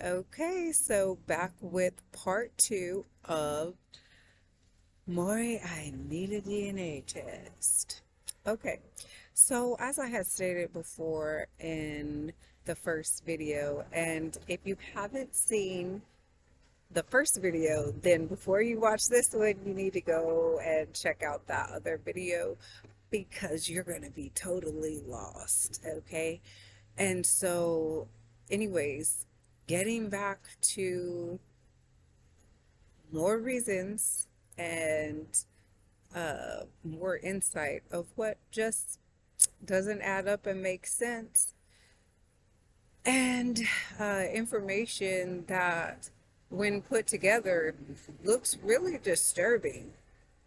Okay, so back with part two of Maury, I need a DNA test. Okay, so as I had stated before in the first video, and if you haven't seen the first video, then before you watch this one, you need to go and check out that other video because you're going to be totally lost, okay? And so, anyways, getting back to more reasons and more insight of what just doesn't add up and make sense, and information that, when put together, looks really disturbing.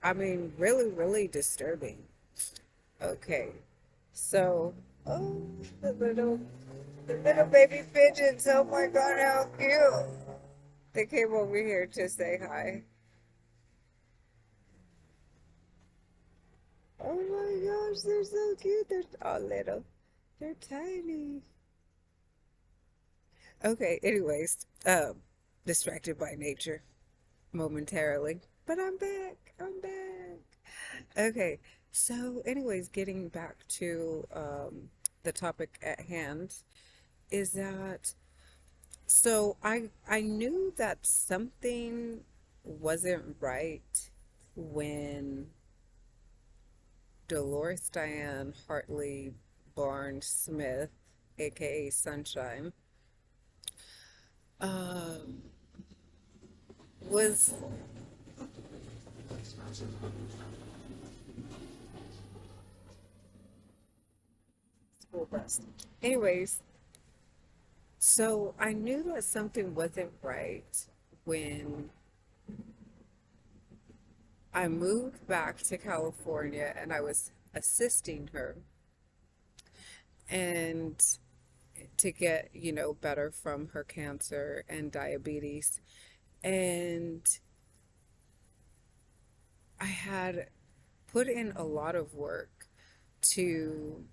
I mean, really, really disturbing. Okay, so, oh, the little baby pigeons. Oh my God, how cute! They came over here to say hi. Oh my gosh, they're so cute. They're all little. They're tiny. Okay, anyways, distracted by nature momentarily. But I'm back. I'm back. Okay, so anyways, getting back to the topic at hand is that so I knew that something wasn't right when Dolores Diane Hartley Barnes Smith, aka Sunshine, um, was school bus. Anyways, so I knew that something wasn't right when I moved back to California and I was assisting her and to get, better from her cancer and diabetes. And I had put in a lot of work to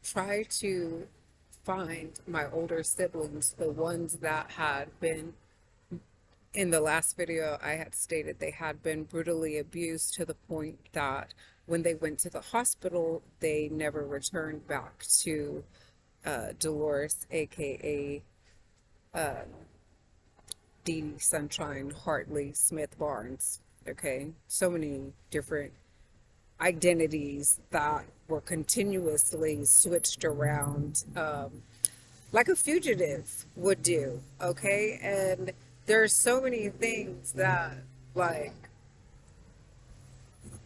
try to find my older siblings, the ones that had been, in the last video, I had stated they had been brutally abused to the point that when they went to the hospital, they never returned back to Dolores, aka Dee Dee Sunshine Hartley Smith Barnes. Okay, so many different identities that were continuously switched around, like a fugitive would do. Okay, and there's so many things that, like,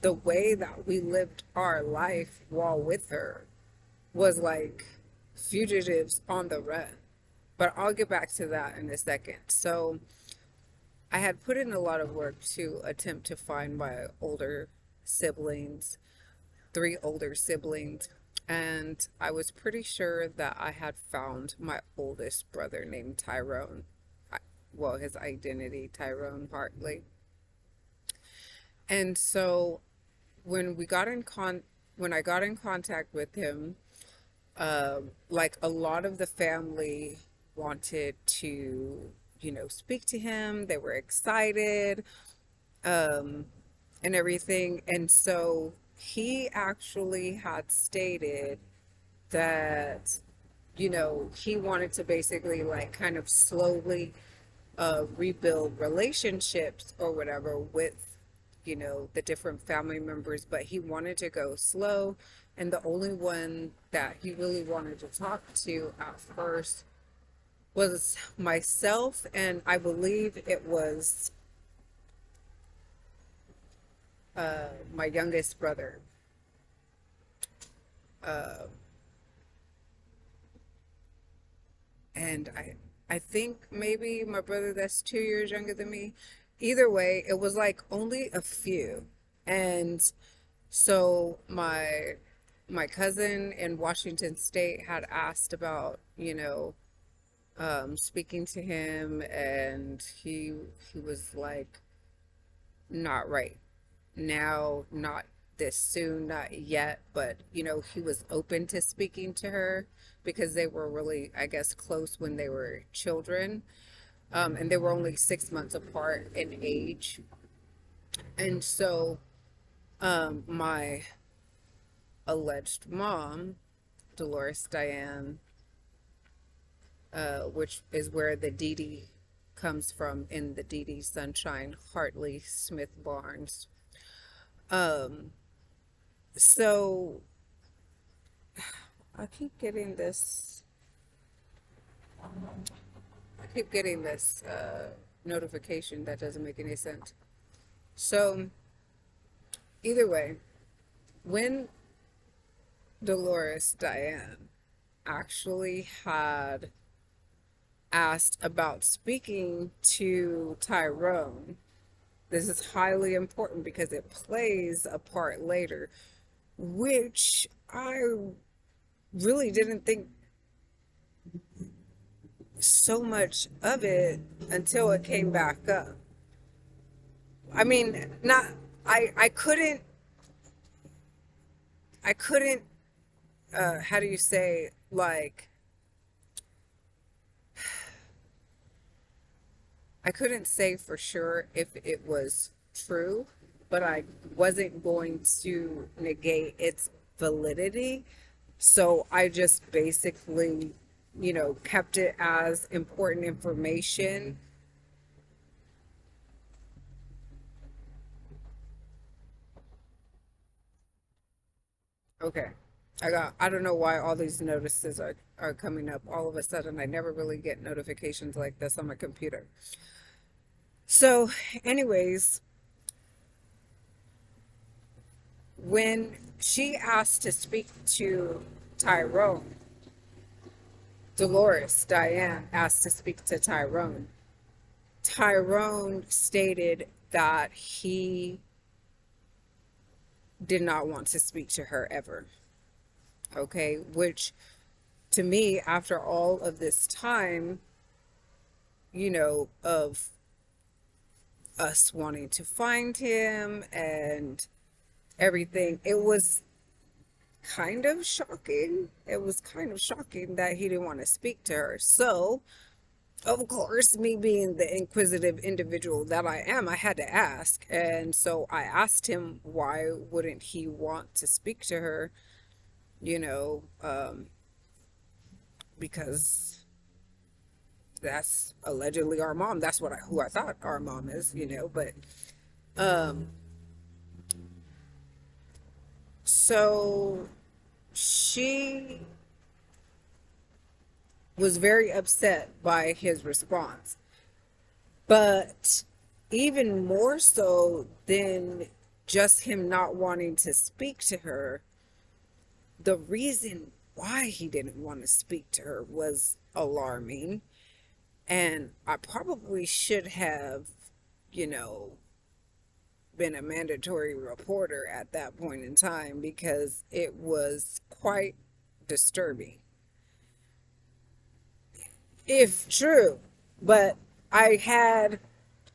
the way that we lived our life while with her was like fugitives on the run. But I'll get back to that in a second. So I had put in a lot of work to attempt to find my older siblings, three older siblings, and I was pretty sure that I had found my oldest brother named Tyrone. Well, his identity, Tyrone Hartley. And so when we got in when I got in contact with him, like a lot of the family wanted to, speak to him. They were excited, um, and everything. And so he actually had stated that, he wanted to basically like kind of slowly rebuild relationships or whatever with, the different family members, but he wanted to go slow. And the only one that he really wanted to talk to at first was myself, and I believe it was my youngest brother. Uh, and I think maybe my brother that's 2 years younger than me. Either way, it was like only a few. And so my cousin in Washington State had asked about, speaking to him, and he was like, not right now, not this soon, not yet, but he was open to speaking to her because they were really, I guess, close when they were children. And they were only 6 months apart in age. And so my alleged mom, Dolores Diane, which is where the Dee comes from in the Dee Sunshine, Hartley, Smith Barnes. So I keep getting this notification that doesn't make any sense. So either way, when Dolores Diane actually had asked about speaking to Tyrone, this is highly important because it plays a part later, which I really didn't think so much of it until it came back up. I mean, not, I couldn't, how do you say, like, I couldn't say for sure if it was true, but I wasn't going to negate its validity. So I just basically, kept it as important information. Okay. I don't know why all these notices are coming up all of a sudden. I never really get notifications like this on my computer. So, anyways, when she asked to speak to Tyrone, Dolores Diane asked to speak to Tyrone. Tyrone stated that he did not want to speak to her ever. Okay, which to me, after all of this time, of us wanting to find him and everything, it was kind of shocking. It was kind of shocking that he didn't want to speak to her. So, of course, me being the inquisitive individual that I am, I had to ask. And so I asked him, why wouldn't he want to speak to her? Because that's allegedly our mom. That's who I thought our mom is, but so she was very upset by his response. But even more so than just him not wanting to speak to her, the reason why he didn't want to speak to her was alarming. And I probably should have, been a mandatory reporter at that point in time because it was quite disturbing. If true, but I had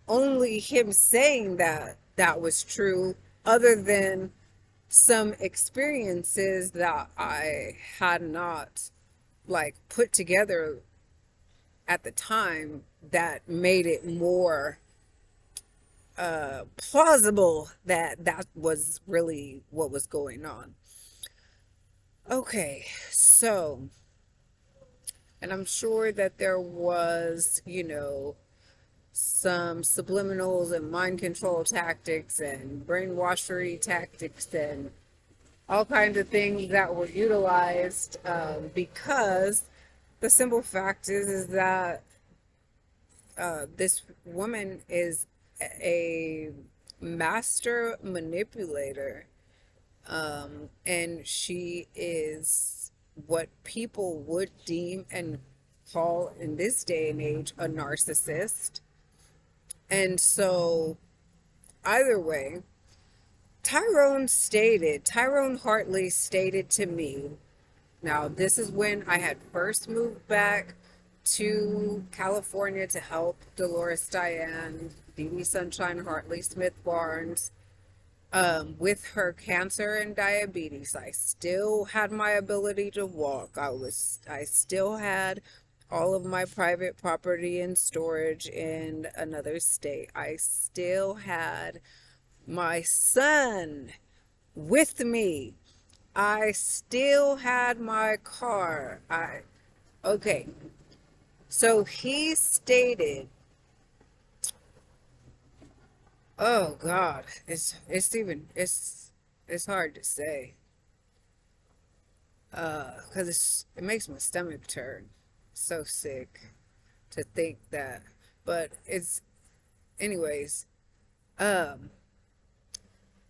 only him saying that was true, other than some experiences that I had not put together at the time that made it more plausible that was really what was going on. Okay, so, and I'm sure that there was, some subliminals and mind control tactics and brainwashery tactics and all kinds of things that were utilized, because the simple fact is that this woman is a master manipulator, and she is what people would deem and call in this day and age a narcissist. And so either way, Tyrone Hartley stated to me, now this is when I had first moved back to California to help Dolores Diane, Dee Sunshine, Hartley, Smith Barnes, with her cancer and diabetes. I still had my ability to walk. I still had all of my private property in storage in another state. I still had my son with me. I still had my car. Okay. So he stated, oh God, it's hard to say. 'Cause it makes my stomach turn. So sick to think that. But it's anyways, um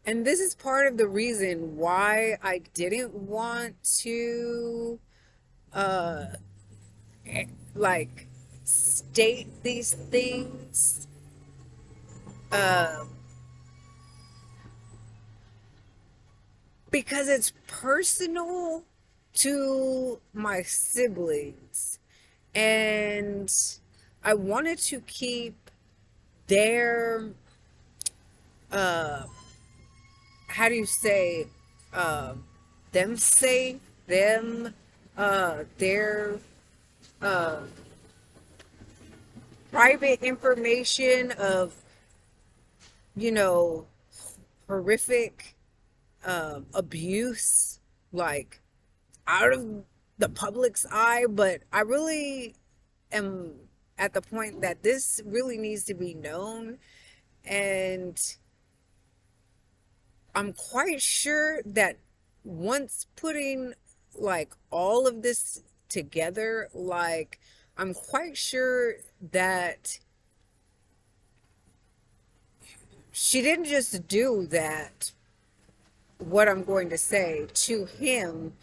and this is part of the reason why I didn't want to uh like state these things uh because it's personal to my siblings, and I wanted to keep their uh how do you say uh them safe, them their uh private information of, you know, horrific abuse, like out of the public's eye. But I really am at the point that this really needs to be known, and I'm quite sure that once putting like all of this together, like I'm quite sure that she didn't just do that, what I'm going to say, to him.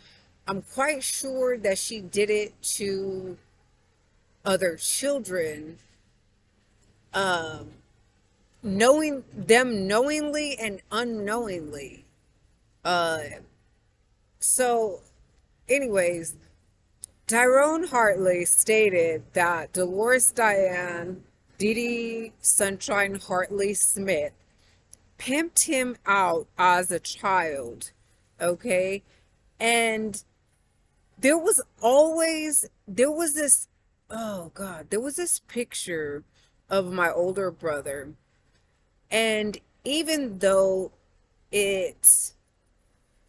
I'm quite sure that she did it to other children, um, knowing them knowingly and unknowingly. Uh, so, anyways, Tyrone Hartley stated that Dolores Diane Dee Dee Sunshine Hartley Smith pimped him out as a child, okay? And there was this, oh God, there was this picture of my older brother. And even though it,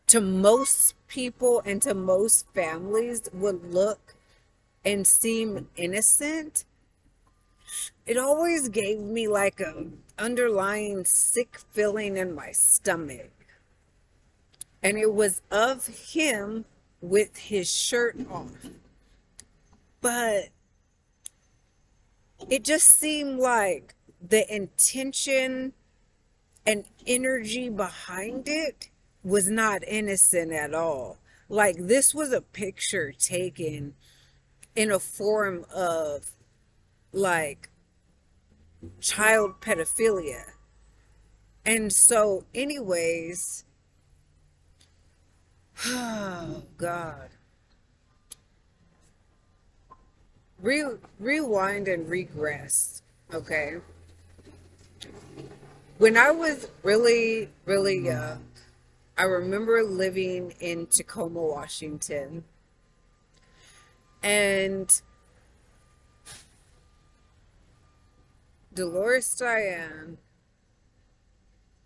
to most people and to most families, would look and seem innocent, it always gave me like a underlying sick feeling in my stomach. And it was of him with his shirt off. But it just seemed like the intention and energy behind it was not innocent at all. Like, this was a picture taken in a form of like child pedophilia. And so, anyways, oh God. Rewind and regress, okay? When I was really, really young, I remember living in Tacoma, Washington, and Dolores Diane,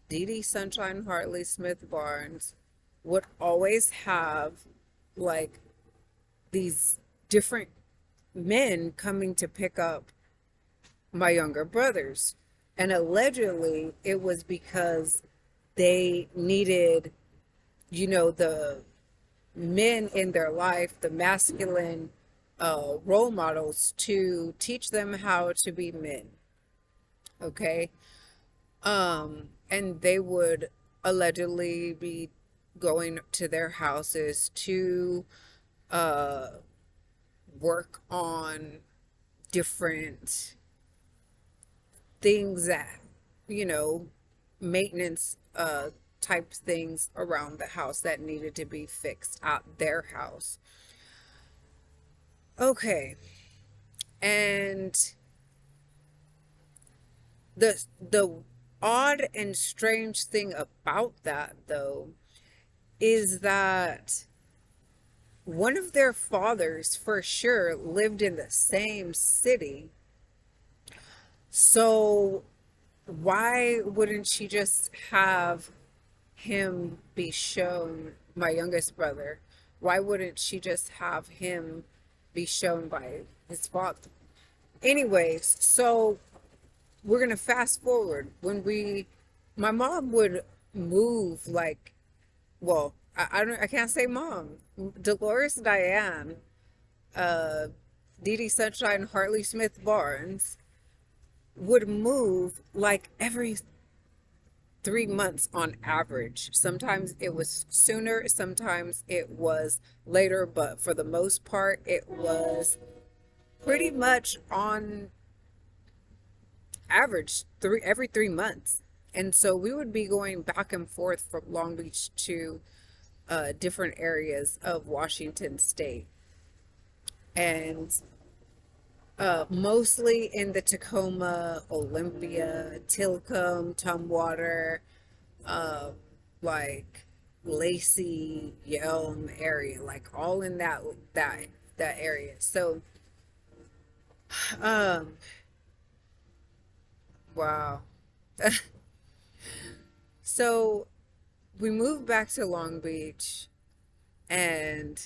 Dee Dee Sunshine Hartley Smith Barnes would always have like these different men coming to pick up my younger brothers. And allegedly it was because they needed, you know, the men in their life, the masculine role models, to teach them how to be men. Okay. And they would allegedly be going to their houses to work on different things that, you know, maintenance type things around the house that needed to be fixed at their house. Okay. And the odd and strange thing about that, though, is that one of their fathers for sure lived in the same city. So why wouldn't she just have him be shown, my youngest brother? Why wouldn't she just have him be shown by his father? Anyways, so we're gonna fast forward. My mom would move like, well, I can't say mom. Dolores Diane, Dee Dee Sunshine, Hartley Smith Barnes would move like every 3 months on average. Sometimes it was sooner, sometimes it was later, but for the most part, it was pretty much on average every 3 months. And so we would be going back and forth from Long Beach to different areas of Washington State, and mostly in the Tacoma, Olympia, Tilcomb, Tumwater, like Lacey, Yelm area, like all in that area. So, um, wow. So we moved back to Long Beach, and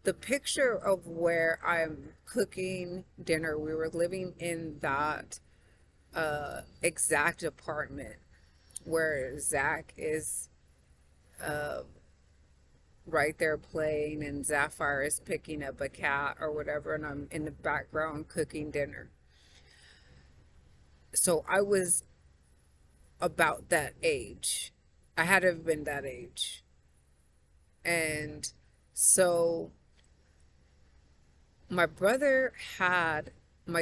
the picture of where I'm cooking dinner, we were living in that exact apartment where Zach is uh, right there playing, and Sapphire is picking up a cat or whatever, and I'm in the background cooking dinner. So I was about that age. I had to have been that age. And so my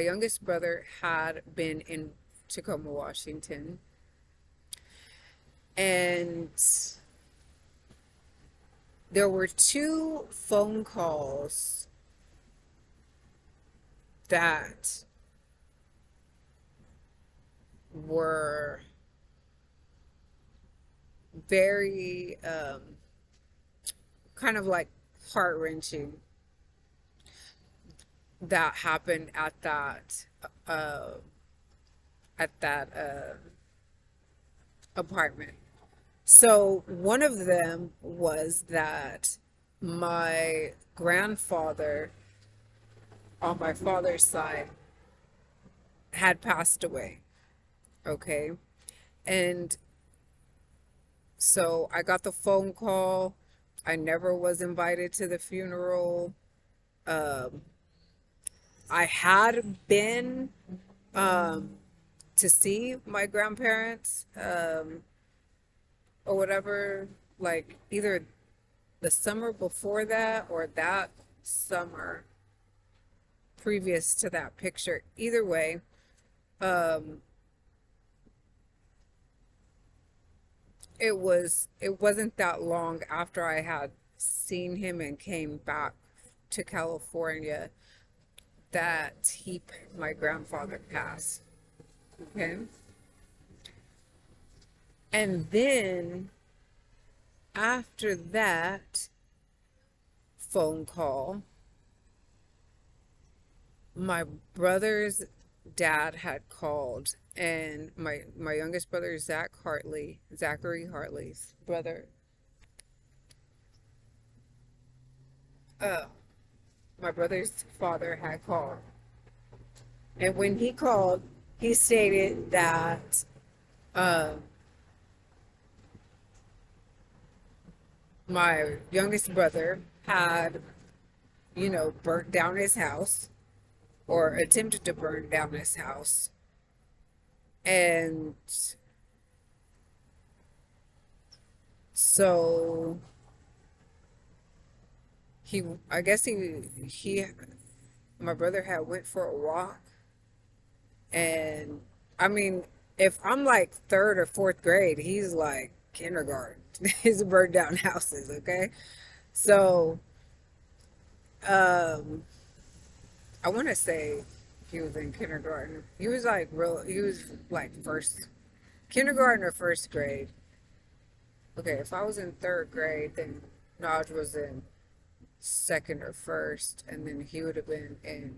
youngest brother had been in Tacoma, Washington. And there were 2 phone calls that were very kind of like heart-wrenching that happened uh, at that apartment. So one of them was that my grandfather on my father's side had passed away. Okay. And so I got the phone call. I never was invited to the funeral. Um, I had been to see my grandparents or whatever, like either the summer before that or that summer previous to that picture. Either way, um, it wasn't that long after I had seen him and came back to California that my grandfather passed. Okay. And then after that phone call, my brother's dad had called, and my youngest brother, Zachary Hartley's brother, my brother's father had called. And when he called, he stated that uh, my youngest brother had, burnt down his house or attempted to burn down his house. And so I guess my brother had went for a walk. And I mean, if I'm like 3rd or 4th grade, he's like kindergarten. He's burned down houses, okay? So, I want to say he was in kindergarten. He was like 1st kindergarten or first grade. Okay, if I was in third grade, then Naj was in second or first, and then he would have been in,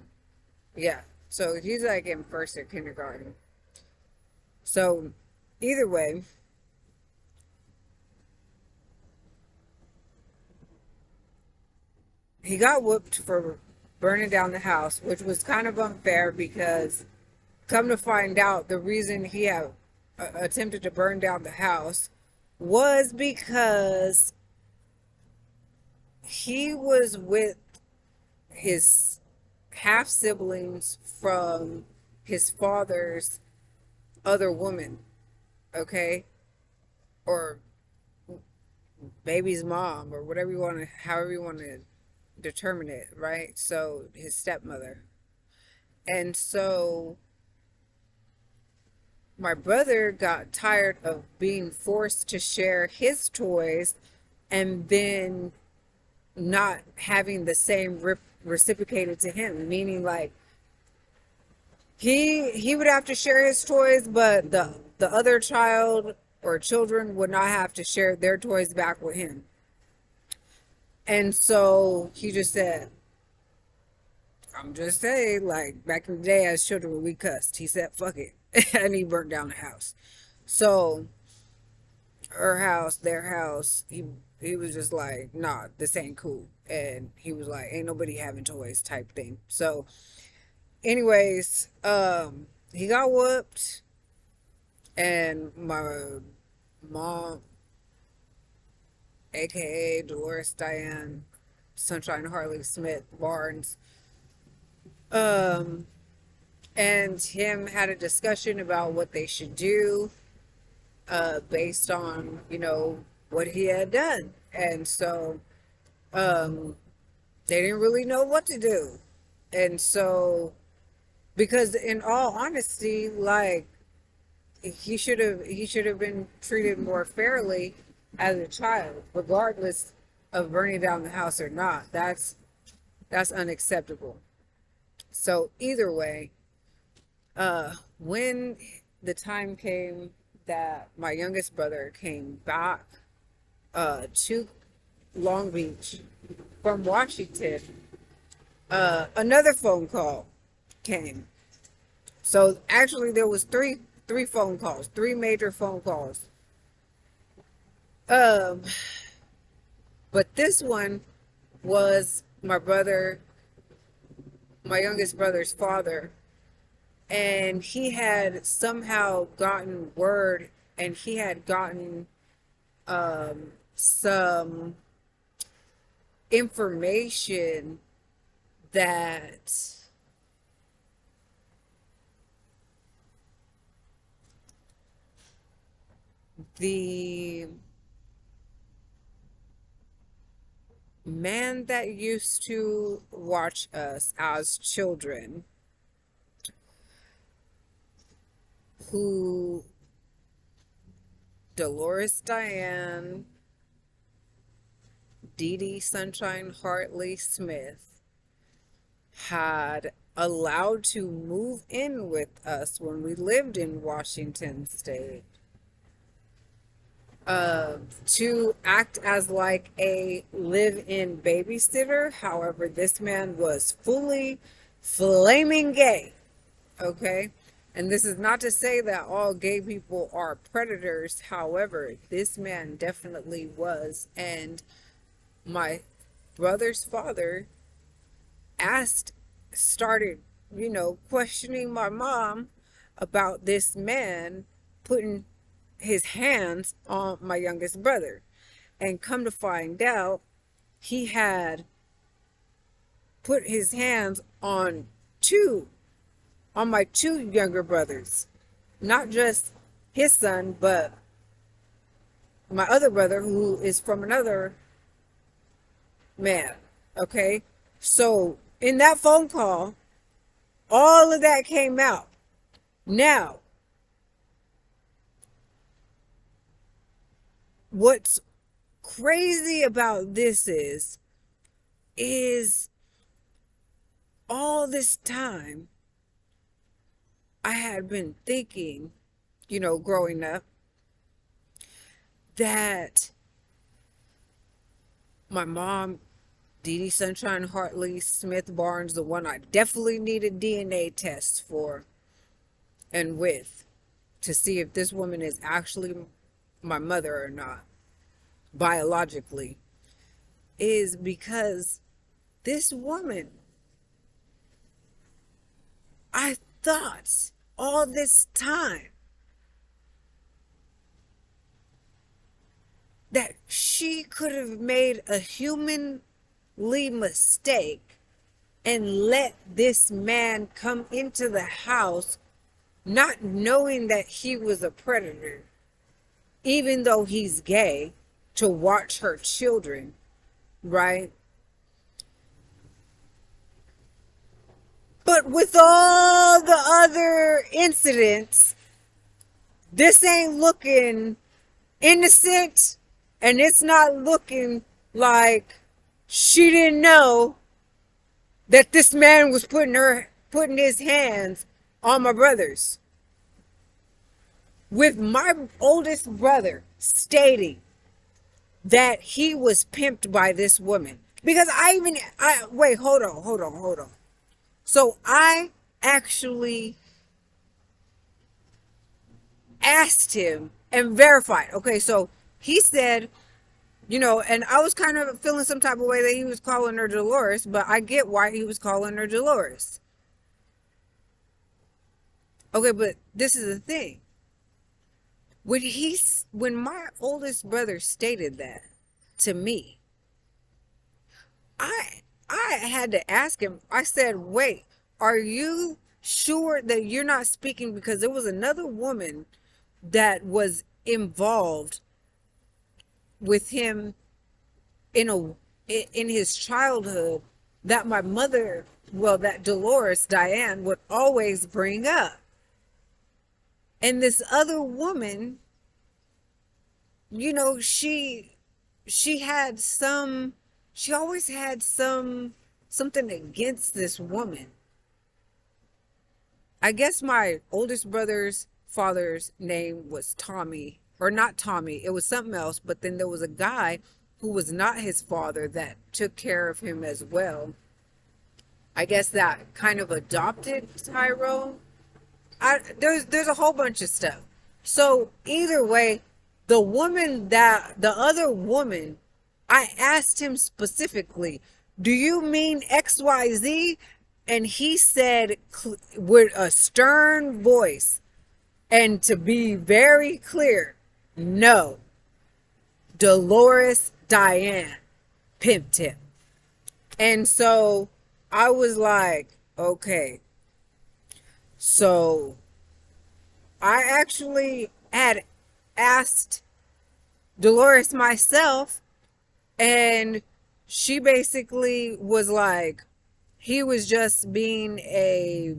yeah. So he's like in first or kindergarten. So either way, he got whooped for burning down the house, which was kind of unfair because come to find out, the reason he had attempted to burn down the house was because he was with his half siblings from his father's other woman, okay? Or baby's mom, or whatever you want to, however you want to determine it, right? So his stepmother. And so my brother got tired of being forced to share his toys and then not having the same reciprocated to him, meaning like he would have to share his toys, but the other child or children would not have to share their toys back with him. And so he just said, I'm just saying, like back in the day as children when we cussed, he said, fuck it. And he burnt down the house. So her house, their house, he was just like, nah, this ain't cool. And he was like, ain't nobody having toys type thing. So anyways, he got whooped, and my mom, aka Dolores Diane, Sunshine Hartley Smith Barnes, and him had a discussion about what they should do, based on, what he had done. And so, they didn't really know what to do. And so, because in all honesty, like, he should have been treated more fairly as a child, regardless of burning down the house or not. That's unacceptable. So either way, when the time came that my youngest brother came back to Long Beach from Washington, another phone call came. So actually there was three phone calls, three major phone calls. Um, but this one was my youngest brother's father, and he had somehow gotten word, and he had gotten some information that the man that used to watch us as children, who Dolores Diane, Dee Dee Sunshine Hartley Smith, had allowed to move in with us when we lived in Washington State, to act as like a live-in babysitter. However, this man was fully flaming gay, okay? And this is not to say that all gay people are predators. However, this man definitely was. And my brother's father started, questioning my mom about this man putting his hands on my youngest brother. And come to find out, he had put his hands on my two younger brothers. Not just his son, but my other brother, who is from another man. Okay? So in that phone call, all of that came out. Now, what's crazy about this is all this time I had been thinking, growing up, that my mom, Dee Dee Sunshine Hartley Smith Barnes, the one I definitely needed DNA tests for and with, to see if this woman is actually my mother or not, biologically, is because this woman, I thought all this time that she could have made a humanly mistake and let this man come into the house not knowing that he was a predator, even though he's gay, to watch her children, right? But with all the other incidents, this ain't looking innocent, and it's not looking like she didn't know that this man was putting his hands on my brothers. With my oldest brother stating that he was pimped by this woman. Because wait, hold on. So I actually asked him and verified. Okay, so he said, and I was kind of feeling some type of way that he was calling her Dolores, but I get why he was calling her Dolores. Okay, but this is the thing. When my oldest brother stated that to me, I had to ask him. I said, wait, are you sure that you're not speaking? Because there was another woman that was involved with him in his childhood that my mother, that Dolores Diane would always bring up. And this other woman, she always had something against this woman. I guess my oldest brother's father's name was Tommy, or not Tommy, it was something else, but then there was a guy who was not his father that took care of him as well. I guess that kind of adopted Tyrone. There's a whole bunch of stuff. So either way, the other woman, I asked him specifically, do you mean XYZ? And he said with a stern voice, and to be very clear, no, Dolores Diane pimped him. And so I was like, okay. So I actually had asked Dolores myself, and she basically was like, he was just being a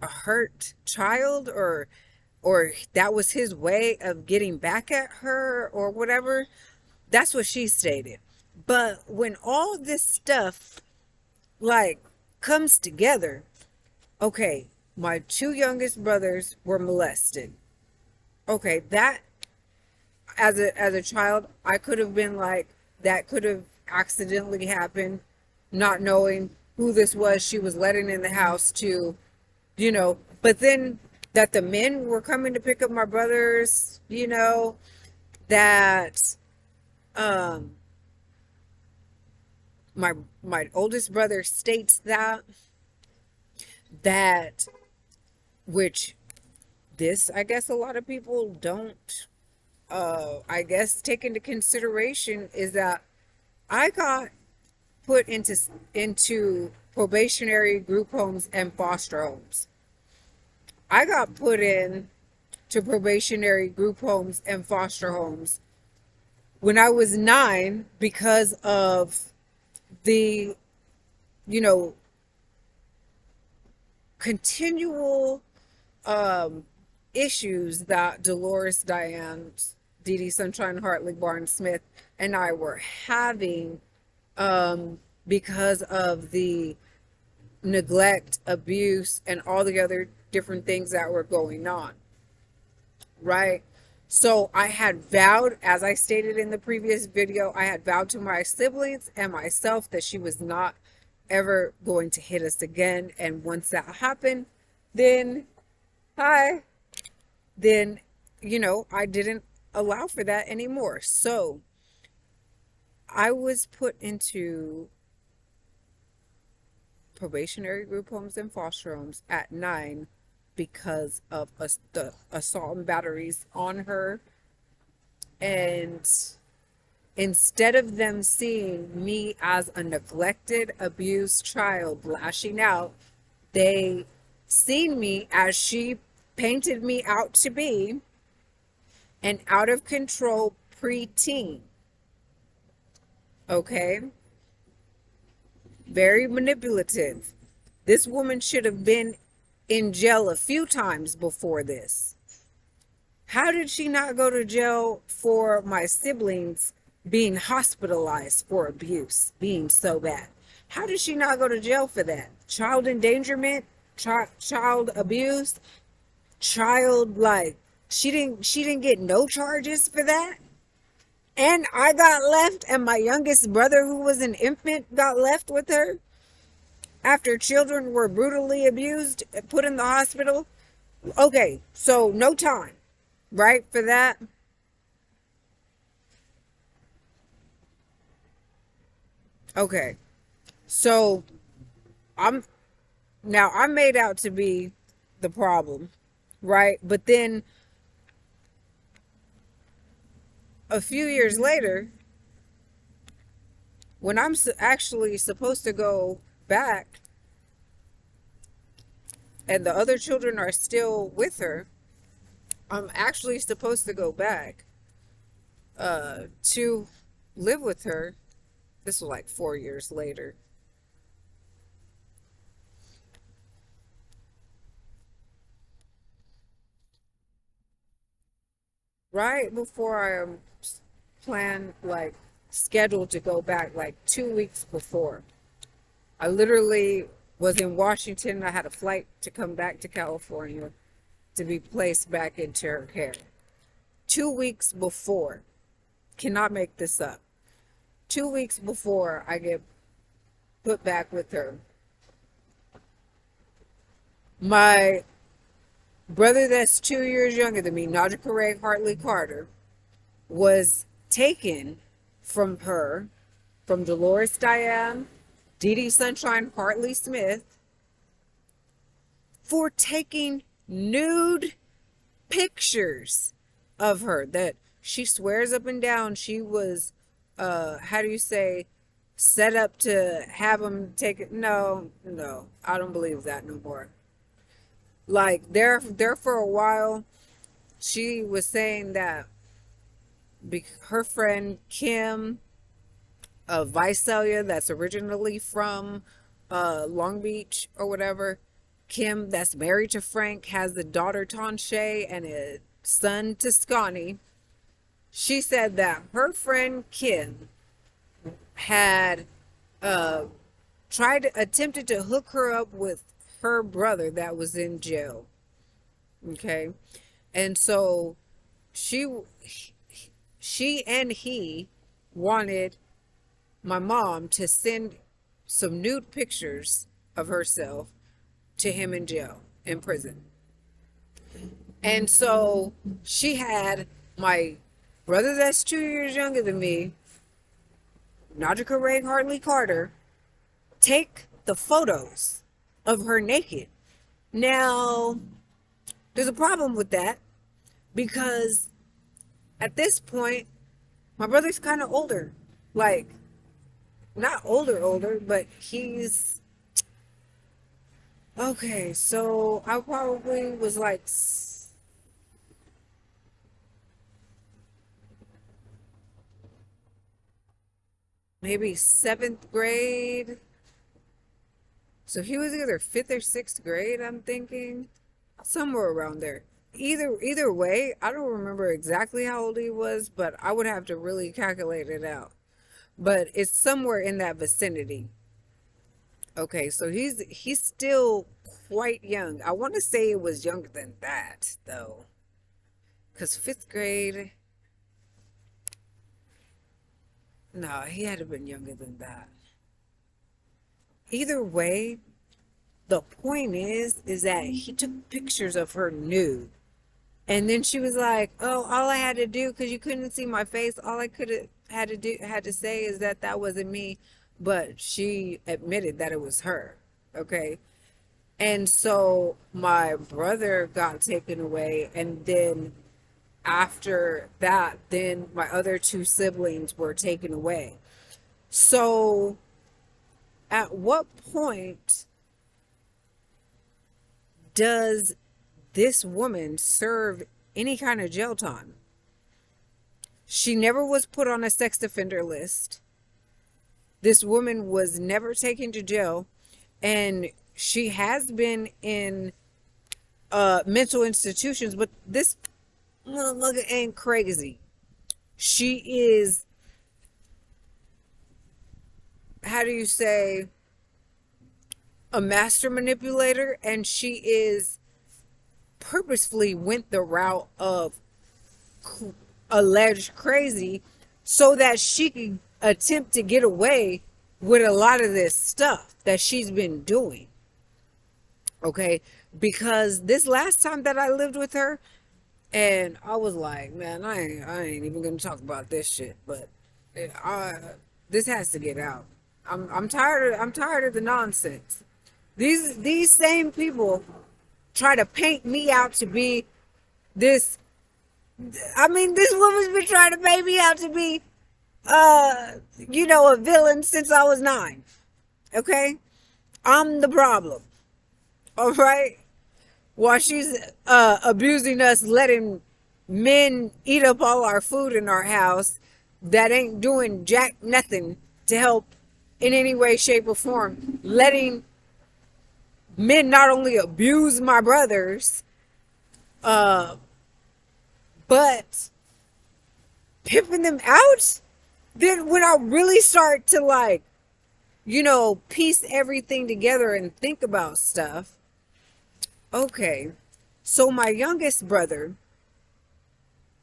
hurt child, or that was his way of getting back at her or whatever. That's what she stated. But when all this stuff comes together, okay, my two youngest brothers were molested. Okay, that as a child, I could have been like, that could have accidentally happened, not knowing who this was she was letting in the house to, but then that the men were coming to pick up my brothers, that my oldest brother states that which this, I guess, a lot of people don't I guess take into consideration, is that I got put into probationary group homes and foster homes. I got put in to probationary group homes and foster homes when I was 9 because of the, continual issues that Dolores Diane, Dee Dee Sunshine Hartley Barnes Smith, and I were having because of the neglect, abuse, and all the other different things that were going on, right? So I had vowed, as I stated in the previous video, I had vowed to my siblings and myself that she was not ever going to hit us again. And once that happened, then, then, I didn't allow for that anymore. So I was put into probationary group homes and foster homes at 9 because of the assault and batteries on her. And instead of them seeing me as a neglected, abused child lashing out, they seen me as she painted me out to be, an out of control preteen. Okay? Very manipulative. This woman should have been in jail a few times before this. How did she not go to jail for my siblings being hospitalized for abuse being so bad? How did she not go to jail for that? Child endangerment, child abuse, she didn't get no charges for that. And I got left, and my youngest brother, who was an infant, got left with her after children were brutally abused, put in the hospital. Okay, so no time, right, for that? Okay, so I'm made out to be the problem, right? But then a few years later, when I'm actually supposed to go back and the other children are still with her, I'm actually supposed to go back to live with her. This was like 4 years later. Right before I planned, scheduled to go back, 2 weeks before. I literally was in Washington. I had a flight to come back to California to be placed back into her care. 2 weeks before. Cannot make this up. 2 weeks before I get put back with her, my brother that's 2 years younger than me, Naja Ray Hartley Carter, was taken from her, from Dolores Diane, Dee Sunshine Hartley Smith, for taking nude pictures of her that she swears up and down she was, set up to have them take it. No, I don't believe that no more. There for a while, she was saying that her friend Kim of Visalia, that's originally from Long Beach or whatever, Kim that's married to Frank, has a daughter Tanshay and a son Toscani. She said that her friend Kim had attempted to hook her up with her brother that was in jail. Okay, and so she and he wanted my mom to send some nude pictures of herself to him in jail, in prison. And so she had my brother that's 2 years younger than me, Naja Ray Hartley Carter, take the photos of her naked. Now, there's a problem with that, because at this point, my brother's kind of older. Not older, but he's... Okay, so I probably was maybe 7th grade. So he was either 5th or 6th grade, I'm thinking. Somewhere around there. Either way, I don't remember exactly how old he was, but I would have to really calculate it out. But it's somewhere in that vicinity. Okay, so he's still quite young. I want to say it was younger than that, though. Because fifth grade, no, he had to have been younger than that. Either way, the point is that he took pictures of her nude. And then she was like, "Oh, all I had to do, because you couldn't see my face, all I could have had to say is that that wasn't me." But she admitted that it was her. Okay. And so my brother got taken away, and then after that, then my other two siblings were taken away. So at what point does this woman serve any kind of jail time? She never was put on a sex offender list. This woman was never taken to jail, and she has been in mental institutions, but this motherfucker ain't crazy. She is, how do you say, a master manipulator, and she is purposefully went the route of alleged crazy so that she could attempt to get away with a lot of this stuff that she's been doing. Okay, because this last time that I lived with her, and I was like, man, I ain't even gonna talk about this shit, but this has to get out. I'm tired of the nonsense. These same people try to paint me out to be this. I mean, this woman's been trying to paint me out to be, a villain since I was 9. Okay, I'm the problem. All right. While she's abusing us, letting men eat up all our food in our house that ain't doing jack nothing to help in any way, shape, or form. Letting men not only abuse my brothers, but pimping them out. Then when I really start to piece everything together and think about stuff. Okay, so my youngest brother,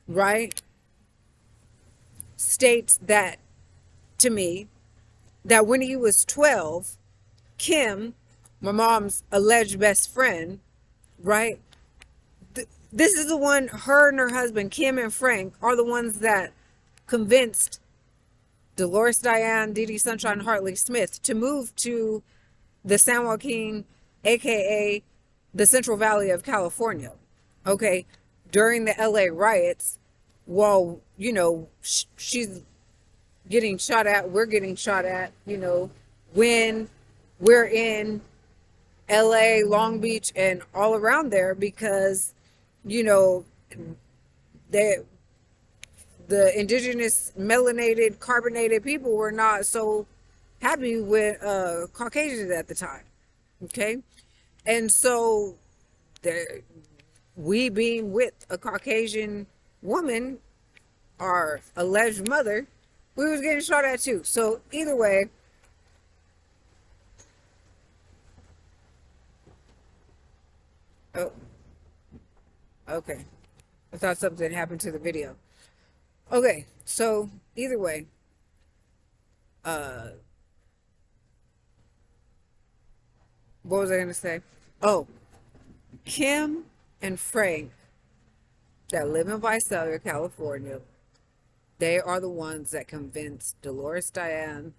right, states that to me that when he was 12, Kim, my mom's alleged best friend, right, this is the one, her and her husband, Kim and Frank, are the ones that convinced Dolores Diane, Dee Dee Sunshine, Hartley Smith to move to the San Joaquin, aka the Central Valley of California, okay, during the LA riots, while, she's getting shot at, we're getting shot at, when we're in LA, Long Beach, and all around there, because, the indigenous melanated, carbonated people were not so happy with Caucasians at the time, okay? And so, we being with a Caucasian woman, our alleged mother, we was getting shot at too. So either way, oh, okay. I thought something happened to the video. Okay, so either way, what was I gonna say? Oh, Kim and Frank that live in Visalia, California, they are the ones that convinced Dolores Diane,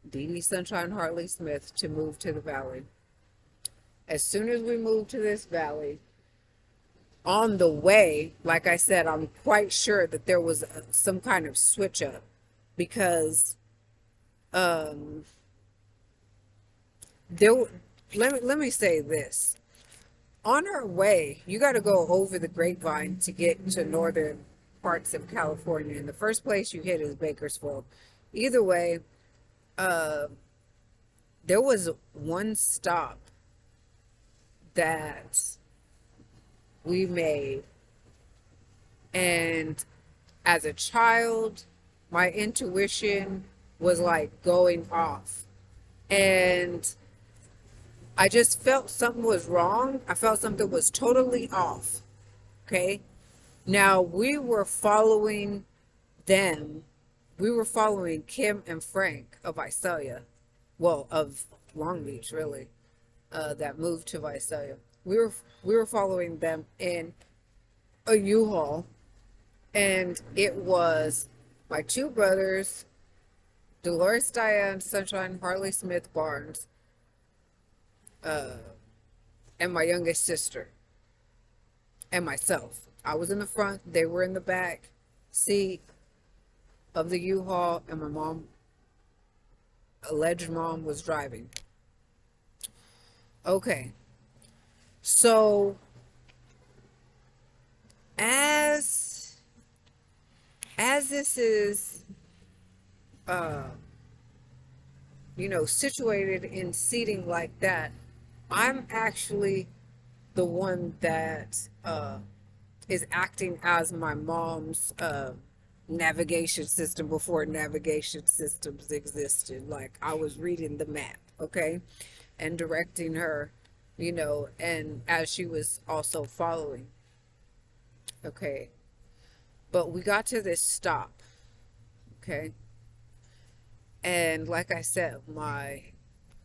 Dee Dee Sunshine, Hartley Smith to move to the valley. As soon as we moved to this valley, on the way, like I said, I'm quite sure that there was some kind of switch up, because let me say this. On our way, you got to go over the grapevine to get to northern parts of California. And the first place you hit is Bakersfield. Either way, there was one stop that we made. And as a child, my intuition was like going off. And I just felt something was wrong. I felt something was totally off. Okay. Now we were following them. We were following Kim and Frank of Visalia. Well, of Long Beach, really. That moved to Visalia. We were following them in a U-Haul, and it was my two brothers, Dolores Diane, Sunshine, Hartley Smith Barnes, and my youngest sister, and myself. I was in the front, they were in the back seat of the U-Haul, and my mom, alleged mom, was driving. Okay, so as this is situated in seating like that, I'm actually the one that is acting as my mom's navigation system before navigation systems existed. Like, I was reading the map, okay, and directing her, and as she was also following. Okay, but we got to this stop, okay, and like I said, my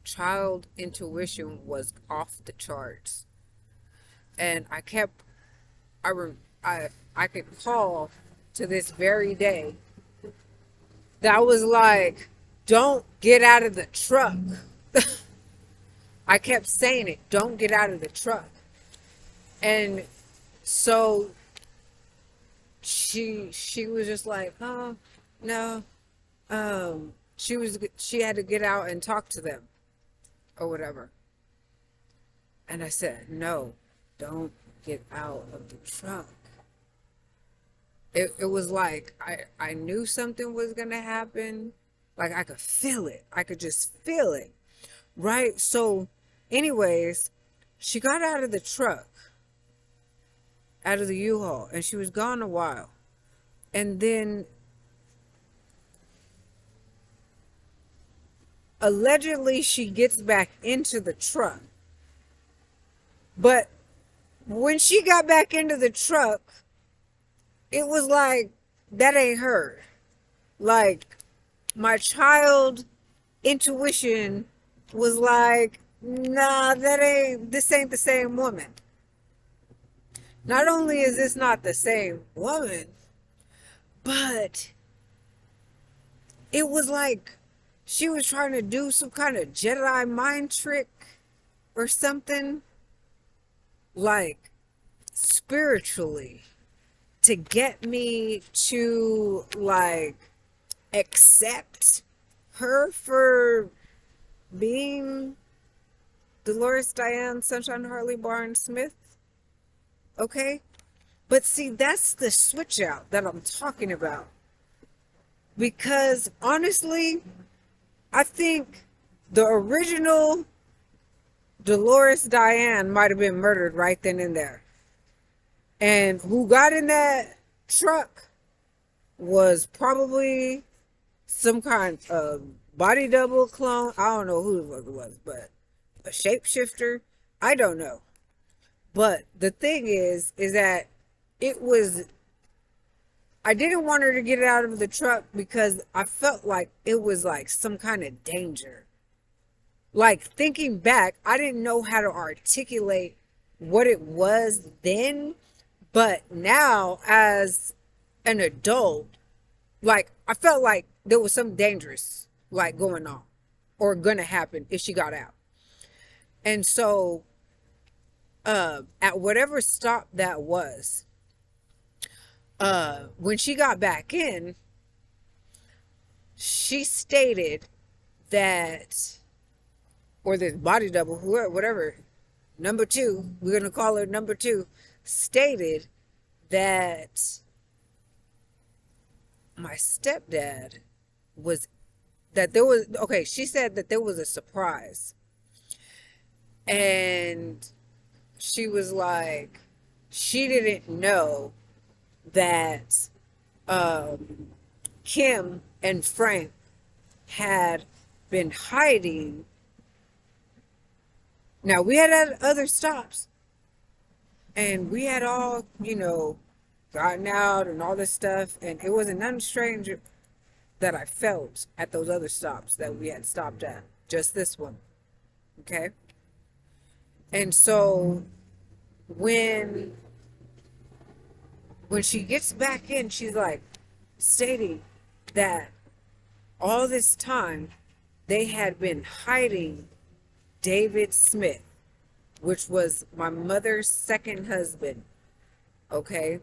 child intuition was off the charts, and I could call to this very day that was like, don't get out of the truck. I kept saying it, don't get out of the truck. And so she was just like, oh no, she had to get out and talk to them or whatever. And I said, no, don't get out of the truck. It was like I knew something was gonna happen. Like, I could feel it. I could just feel it. Right? So anyways, she got out of the truck, out of the U-Haul, and she was gone a while. And then allegedly she gets back into the truck. But when she got back into the truck, it was like, that ain't her. Like, my child intuition was like, nah, this ain't the same woman. Not only is this not the same woman, but it was like she was trying to do some kind of Jedi mind trick or something, like spiritually, to get me to like accept her for being Dolores Diane Sunshine Hartley Barnes Smith. Okay? But see, that's the switch out that I'm talking about. Because honestly, I think the original Dolores Diane might have been murdered right then and there. And who got in that truck was probably some kind of body double clone. I don't know who the fuck it was, but a shapeshifter. I don't know. But the thing is that I didn't want her to get out of the truck because I felt like it was like some kind of danger. Like, thinking back, I didn't know how to articulate what it was then. But now, as an adult, like, I felt like there was something dangerous, like, going on or gonna happen if she got out. And so, at whatever stop that was, when she got back in, she stated that, or this body double, whoever, whatever, number two, we're gonna call her number two, stated that my stepdad was, that there was, okay, she said that there was a surprise. And she was like, she didn't know that Kim and Frank had been hiding Now, we had other stops, and we had all, gotten out and all this stuff, and it wasn't nothing strange that I felt at those other stops that we had stopped at. Just this one. Okay? And so when she gets back in, she's like stating that all this time they had been hiding David Smith, which was my mother's second husband, okay,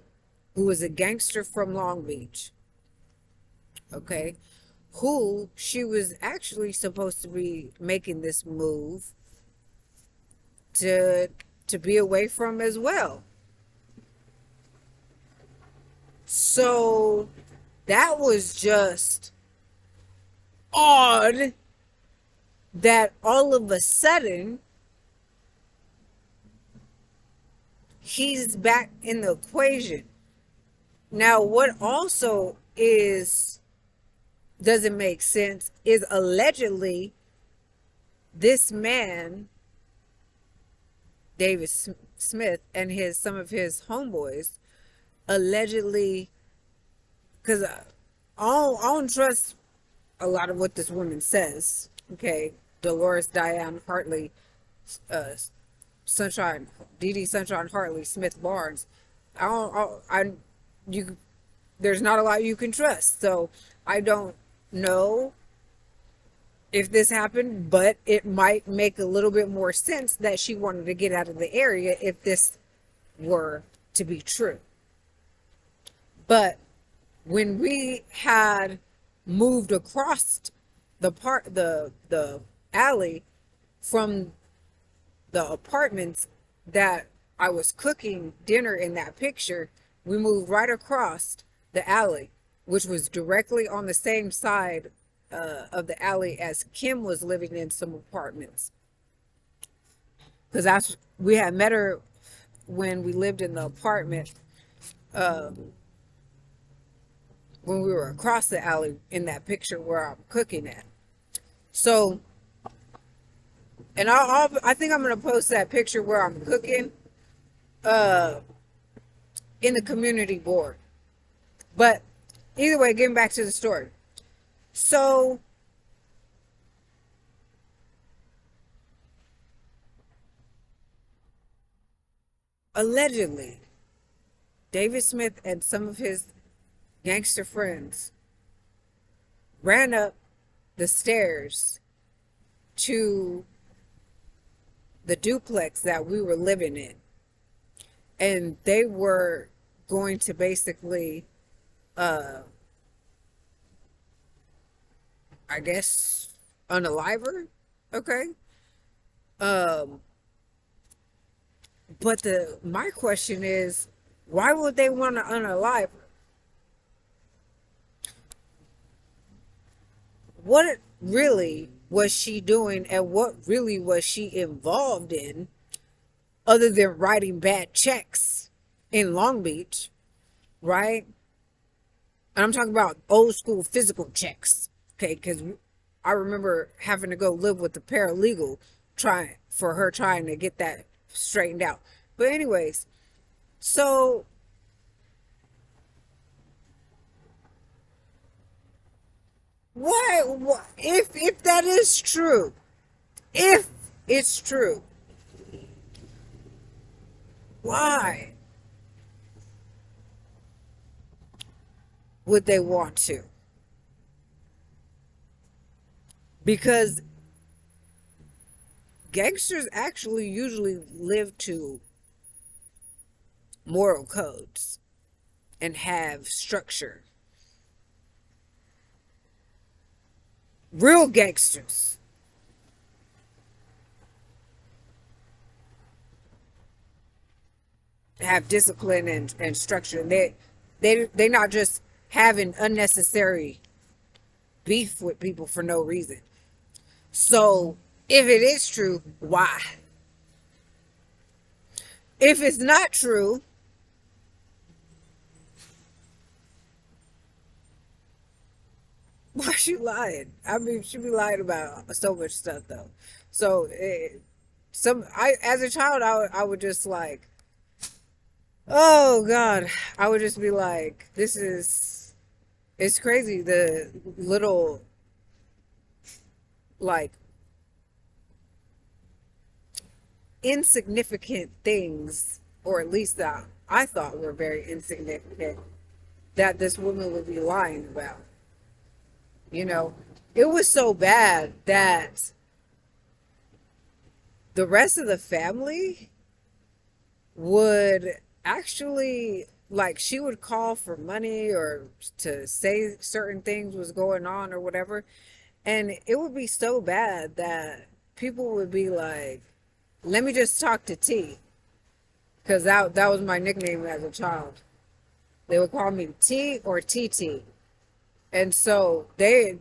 who was a gangster from Long Beach, okay, who she was actually supposed to be making this move to be away from as well. So that was just odd that all of a sudden he's back in the equation. Now, what also doesn't make sense is allegedly this man, David Smith, and some of his homeboys, allegedly, because I don't trust a lot of what this woman says. Okay, Dolores Diane Hartley, Sunshine, Sunshine Hartley Smith Barnes. There's not a lot you can trust. So I don't know if this happened, but it might make a little bit more sense that she wanted to get out of the area if this were to be true. But when we had moved across the alley from the apartments that I was cooking dinner in that picture, we moved right across the alley, which was directly on the same side of the alley as Kim was living in some apartments. Because we had met her when we lived in the apartment, when we were across the alley in that picture where I'm cooking at. So, and I think I'm going to post that picture where I'm cooking in the community board. But either way, getting back to the story. So, allegedly, David Smith and some of his gangster friends ran up the stairs to the duplex that we were living in. And they were going to basically, I guess, unalive her. Okay. But my question is, why would they want to unalive her? What really was she doing, and what really was she involved in, other than writing bad checks in Long Beach, right? And I'm talking about old school physical checks, okay? Because I remember having to go live with the paralegal trying to get that straightened out. But anyways, so what if that is true? If it's true, why would they want to? Because gangsters actually usually live to moral codes and have structure. Real gangsters have discipline and structure. They not just having unnecessary beef with people for no reason. So if it is true, why? If it's not true, why she lying? I mean, she be lying about so much stuff though. So as a child, I would just like, oh God, I would just be like, it's crazy. The little, like, insignificant things, or at least that I thought were very insignificant, that this woman would be lying about. You know, it was so bad that the rest of the family would actually, like, she would call for money or to say certain things was going on or whatever, and it would be so bad that people would be like, let me just talk to T, because that was my nickname as a child. They would call me T or TT. And so they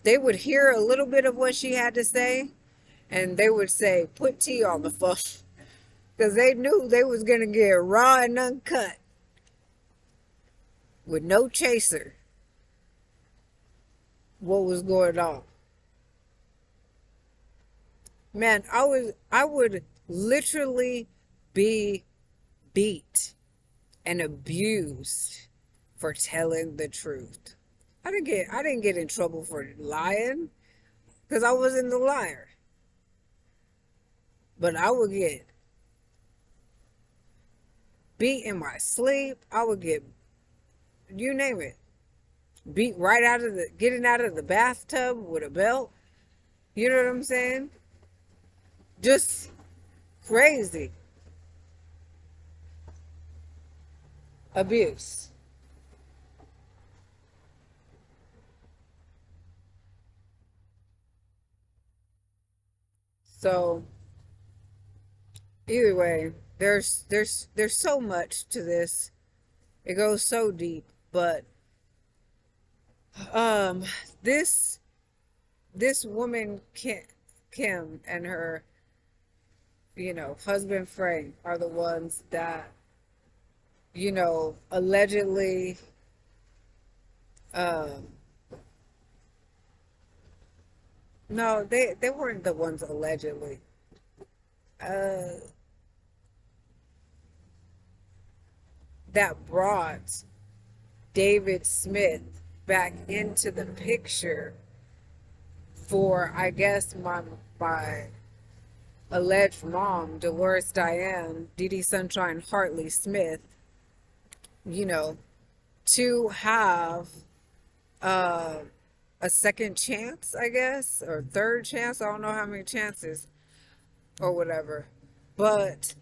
would hear a little bit of what she had to say, and they would say, put T on the phone, because they knew they was gonna get raw and uncut with no chaser what was going on. Man, I would literally be beat and abused for telling the truth. I didn't get in trouble for lying, because I wasn't the liar. But I would get beat in my sleep. I would get, you name it, beat right out of getting out of the bathtub with a belt. You know what I'm saying? Just crazy abuse. So either way, there's so much to this. It goes so deep, but um this this woman Kim and her, husband Frank are the ones that, allegedly, um no, they weren't the ones allegedly. Uh that brought David Smith back into the picture for, I guess, my alleged mom, Dolores Diane, Dee Sunshine Hartley Smith, you know, to have uh, a second chance, I guess, or third chance. I don't know how many chances or whatever. But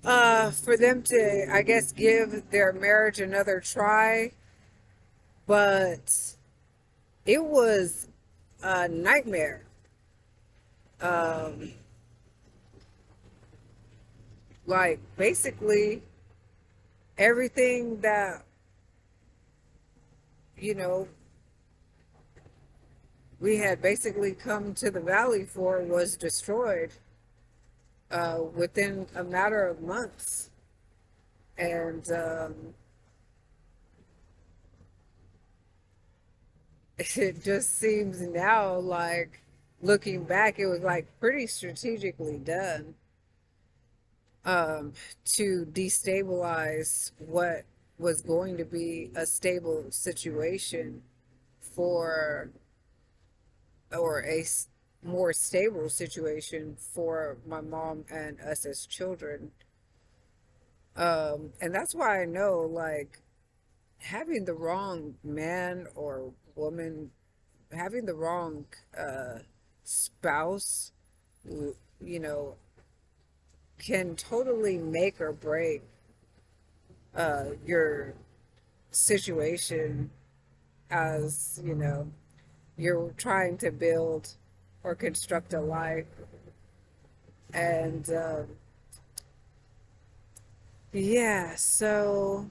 for them to, I guess, give their marriage another try. But it was a nightmare. Um, like, basically, everything that, you know, we had basically come to the valley for was destroyed within a matter of months. And it just seems now like, looking back, it was like pretty strategically done to destabilize what was going to be a stable situation for, or more stable situation for my mom and us as children. And that's why I know, like, having the wrong man or woman, having the wrong spouse, you know, can totally make or break your situation, as, you're trying to build or construct a life. And yeah, so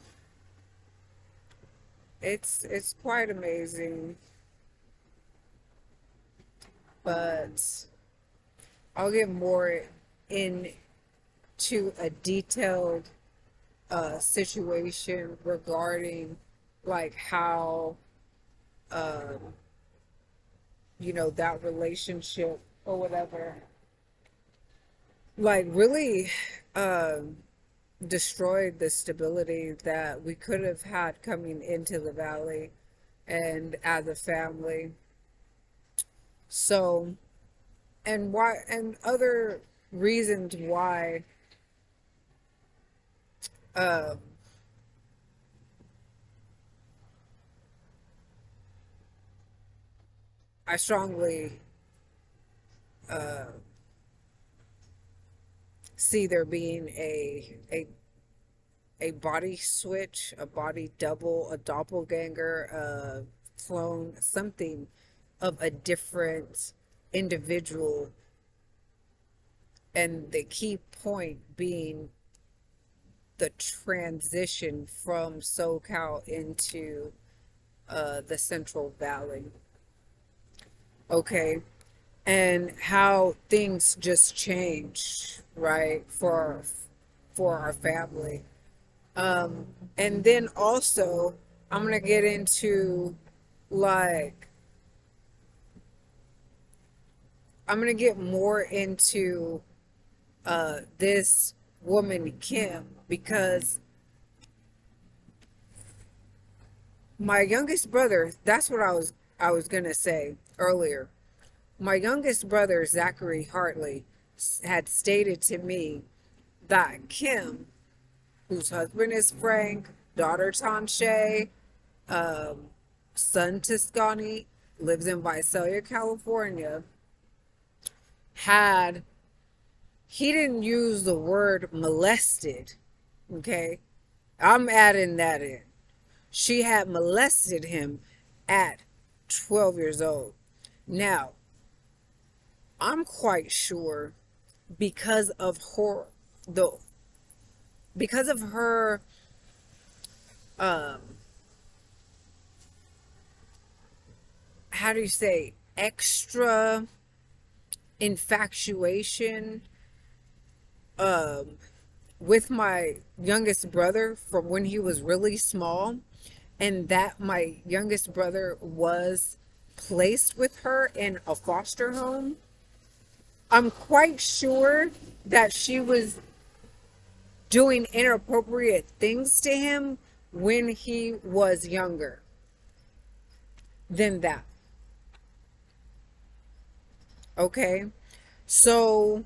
it's quite amazing, but I'll get more into a detailed situation regarding, like, how that relationship or whatever like really um destroyed the stability that we could have had coming into the valley and as a family. So, and why, and other reasons why um I strongly uh see there being a body switch, a body double, a doppelganger, a clone, something of a different individual. And the key point being the transition from SoCal into the Central Valley. Okay. And how things just change, right, for our family. Um, and then also, I'm gonna get into like I'm gonna get more into this woman Kim, because my youngest brother, that's what I was gonna say earlier. My youngest brother, Zachary Hartley, had stated to me that Kim, whose husband is Frank, daughter Tanshay, um, son Tiscani, lives in Visalia, California, had, he didn't use the word molested, okay? I'm adding that in. She had molested him at 12 years old. Now, I'm quite sure because of her, the because of her um how do you say, extra infatuation um with my youngest brother from when he was really small, and that my youngest brother was placed with her in a foster home. I'm quite sure that she was doing inappropriate things to him when he was younger than that. Okay? So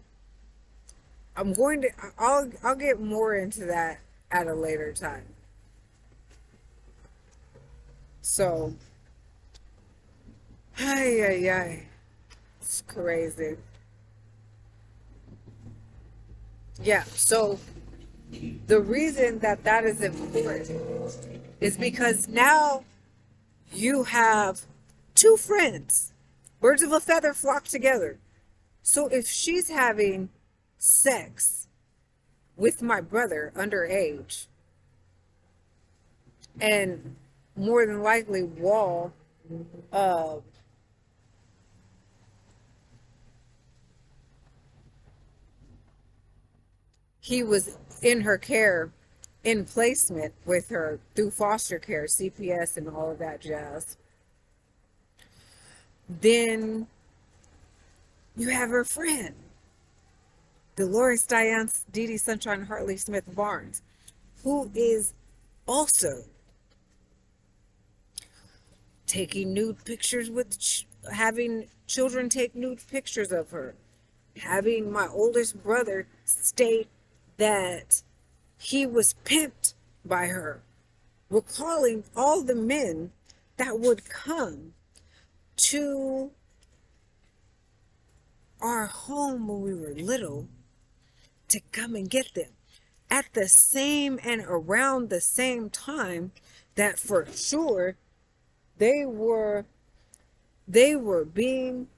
I'll get more into that at a later time. So, ay ay ay. It's crazy. Yeah, so the reason that that is important is because now you have two friends. Birds of a feather flock together. So if she's having sex with my brother underage, and more than likely Wall, uh, he was in her care, in placement with her through foster care, CPS, and all of that jazz. Then you have her friend, Dolores Diane Dee Dee Sunshine Hartley Smith Barnes, who is also taking nude pictures with, having children take nude pictures of her, having my oldest brother state that he was pimped by her, recalling all the men that would come to our home when we were little to come and get them at the same and around the same time that for sure they were being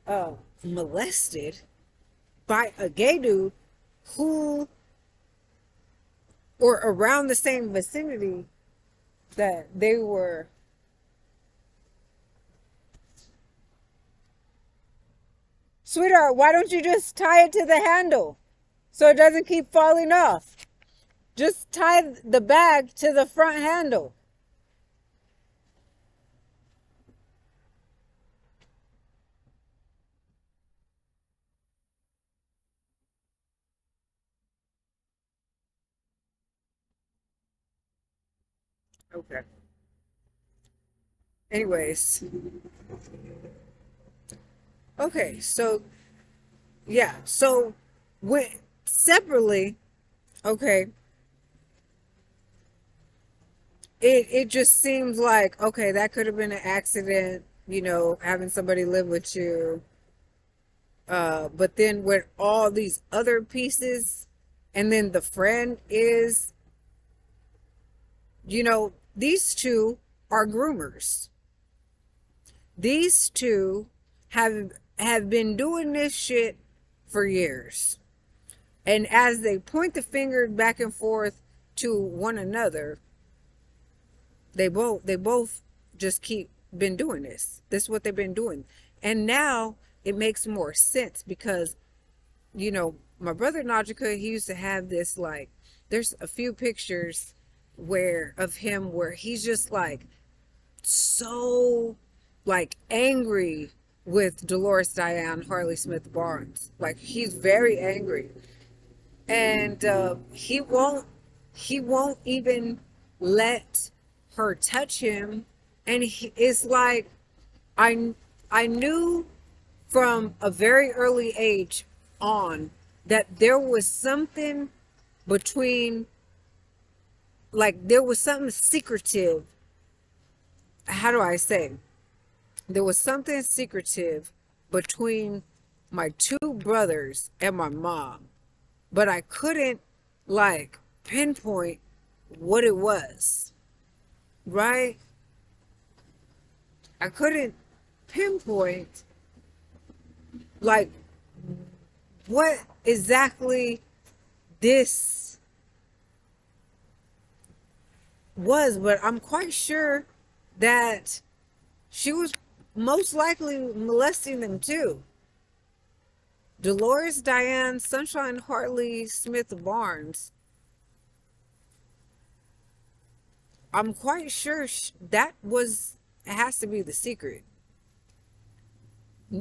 uh, molested by a gay dude who, or around the same vicinity that they were. Sweetheart, why don't you just tie it to the handle so it doesn't keep falling off? Just tie the bag to the front handle. Okay. Anyways, okay. So yeah. So when separately, okay, it just seems like okay, that could have been an accident. You know, having somebody live with you. But then with all these other pieces, and then the friend is, these two are groomers. These two have been doing this shit for years. And as they point the finger back and forth to one another, they both just keep been doing this. This is what they've been doing. And now it makes more sense because, my brother Najika, he used to have this, like, there's a few pictures of him where he's just like so like angry with Dolores Diane Hartley Smith Barnes. Like, he's very angry. And he won't even let her touch him. And it's like, I knew from a very early age on that there was something between, like, there was something secretive. How do I say? There was something secretive between my two brothers and my mom, but I couldn't, like, pinpoint what it was, right? I couldn't pinpoint, like, what exactly this was, but I'm quite sure that she was most likely molesting them too. Dolores Diane Sunshine Hartley Smith Barnes, I'm quite sure that has to be the secret.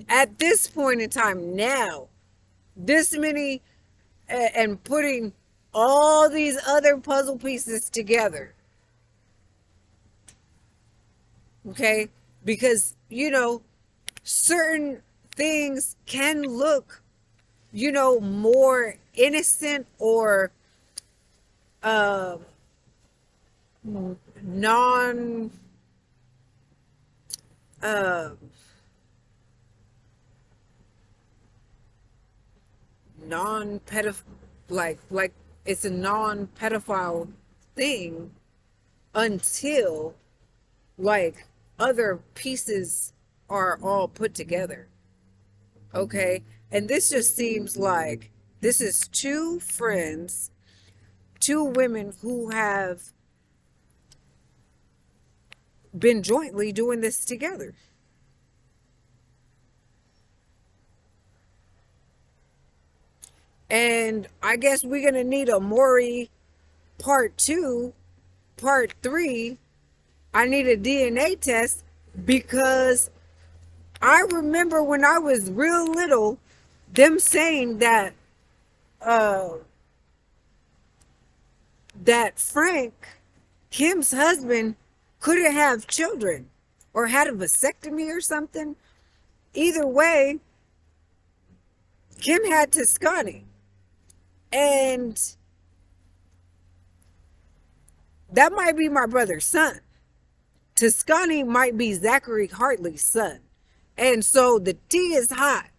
At this point in time now, this many, and putting all these other puzzle pieces together. Okay? Because, certain things can look, more innocent or non non-pedophile, like it's a non-pedophile thing until, like, other pieces are all put together. Okay? And this just seems like this is two friends, two women who have been jointly doing this together. And I guess we're going to need a Maury part 2, part 3. I need a DNA test because I remember when I was real little, them saying that that Frank, Kim's husband, couldn't have children or had a vasectomy or something. Either way, Kim had Toscani. And that might be my brother's son. Toscani might be Zachary Hartley's son. And so the tea is hot.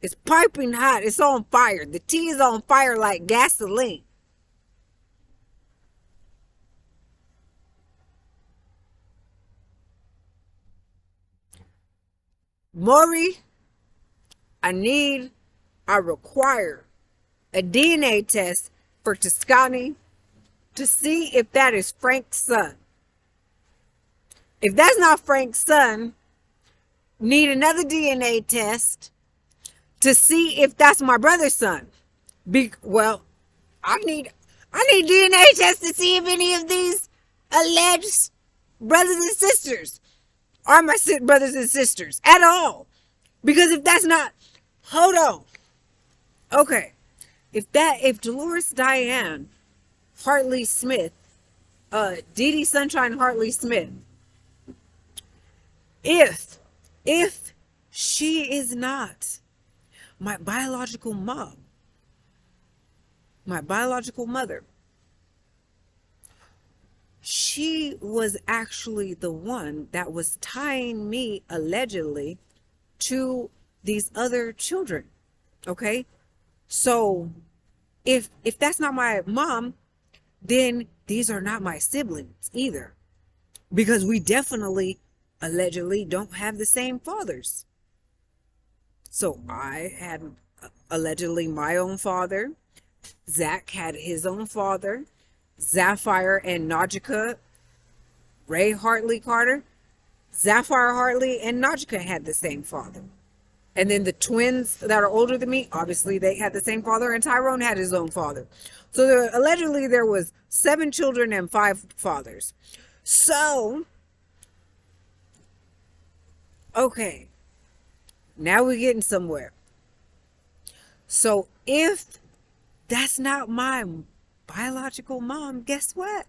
It's piping hot. It's on fire. The tea is on fire like gasoline. Maury, I require a DNA test for Toscani to see if that is Frank's son. If that's not Frank's son, need another DNA test to see if that's my brother's son. I need DNA tests to see if any of these alleged brothers and sisters are my brothers and sisters at all. Because if that's not, hold on. Okay. If Dolores Diane Hartley Smith Dee Dee Sunshine Hartley Smith, if she is not my biological mom, my biological mother, she was actually the one that was tying me allegedly to these other children. Okay? So if that's not my mom, then these are not my siblings either, because we definitely allegedly don't have the same fathers. So I had allegedly my own father. Zach had his own father. Sapphire and Najika, Ray Hartley Carter, Sapphire Hartley and Najika had the same father. And then the twins that are older than me, obviously they had the same father, and Tyrone had his own father. So allegedly there was 7 children and 5 fathers. So, okay, now we're getting somewhere. So if that's not my biological mom, guess what?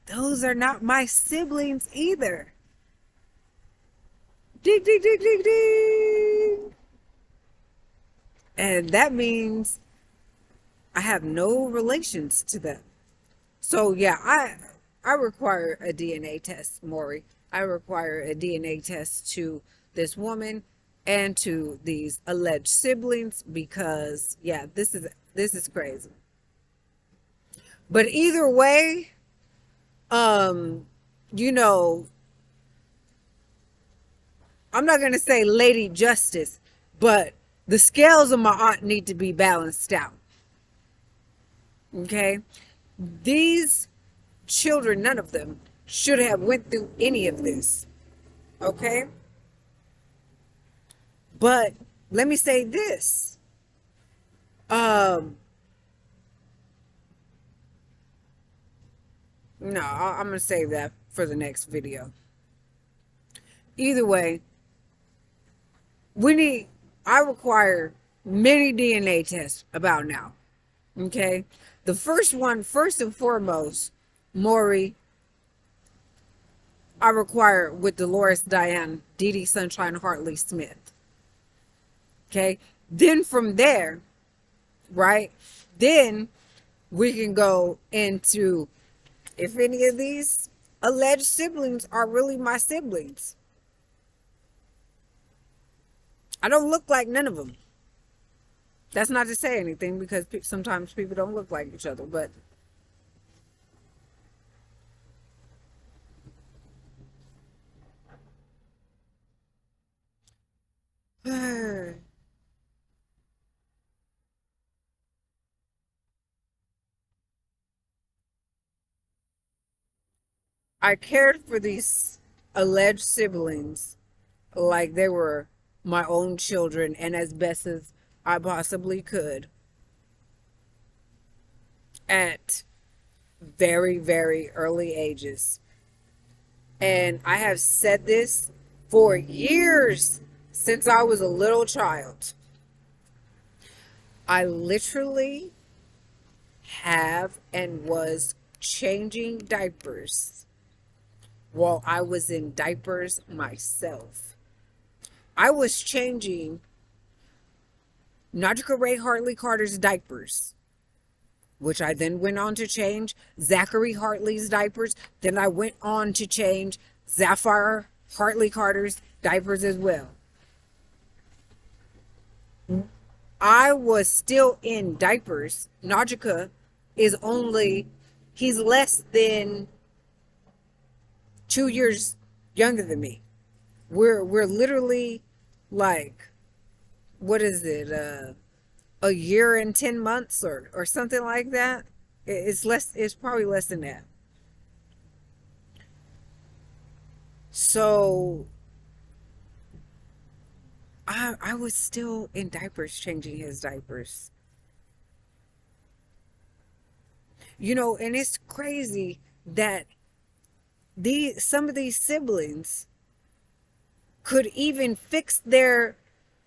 Those are not my siblings either. Ding, ding, ding, ding, ding. And that means I have no relations to them. So yeah, I require a DNA test, Maury. I require a DNA test to this woman and to these alleged siblings, because yeah, this is crazy. But either way, you know, I'm not going to say Lady Justice, but the scales of my aunt need to be balanced out. Okay? These children, none of them should have went through any of this. Okay? But let me say this. No, I'm going to save that for the next video. Either way, I require many DNA tests about now. Okay? The first one, first and foremost, Maury, I require with Dolores Diane, Dee Dee Sunshine Hartley Smith. Okay? Then from there, right? Then we can go into if any of these alleged siblings are really my siblings. I don't look like none of them. That's not to say anything, because sometimes people don't look like each other, but I cared for these alleged siblings like they were my own children, and as best as I possibly could, at very, very early ages. And I have said this for years, since I was a little child. I literally have and was changing diapers while I was in diapers myself. I was changing Najika Ray Hartley Carter's diapers, which I then went on to change Zachary Hartley's diapers. Then I went on to change Sapphire Hartley Carter's diapers as well. I was still in diapers. Najika he's less than 2 years younger than me. We're literally like, what is it? A year and 10 months or something like that. It's probably less than that. So I was still in diapers, changing his diapers. You know, and it's crazy that some of these siblings could even fix their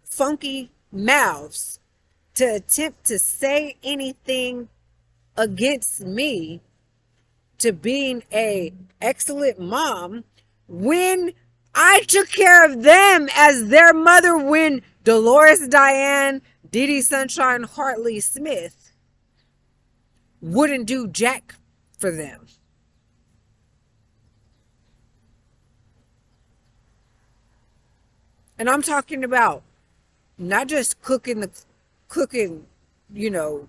funky mouths to attempt to say anything against me to being a excellent mom when I took care of them as their mother, when Dolores Diane, Diddy Sunshine, Hartley Smith wouldn't do jack for them. And I'm talking about not just cooking, you know,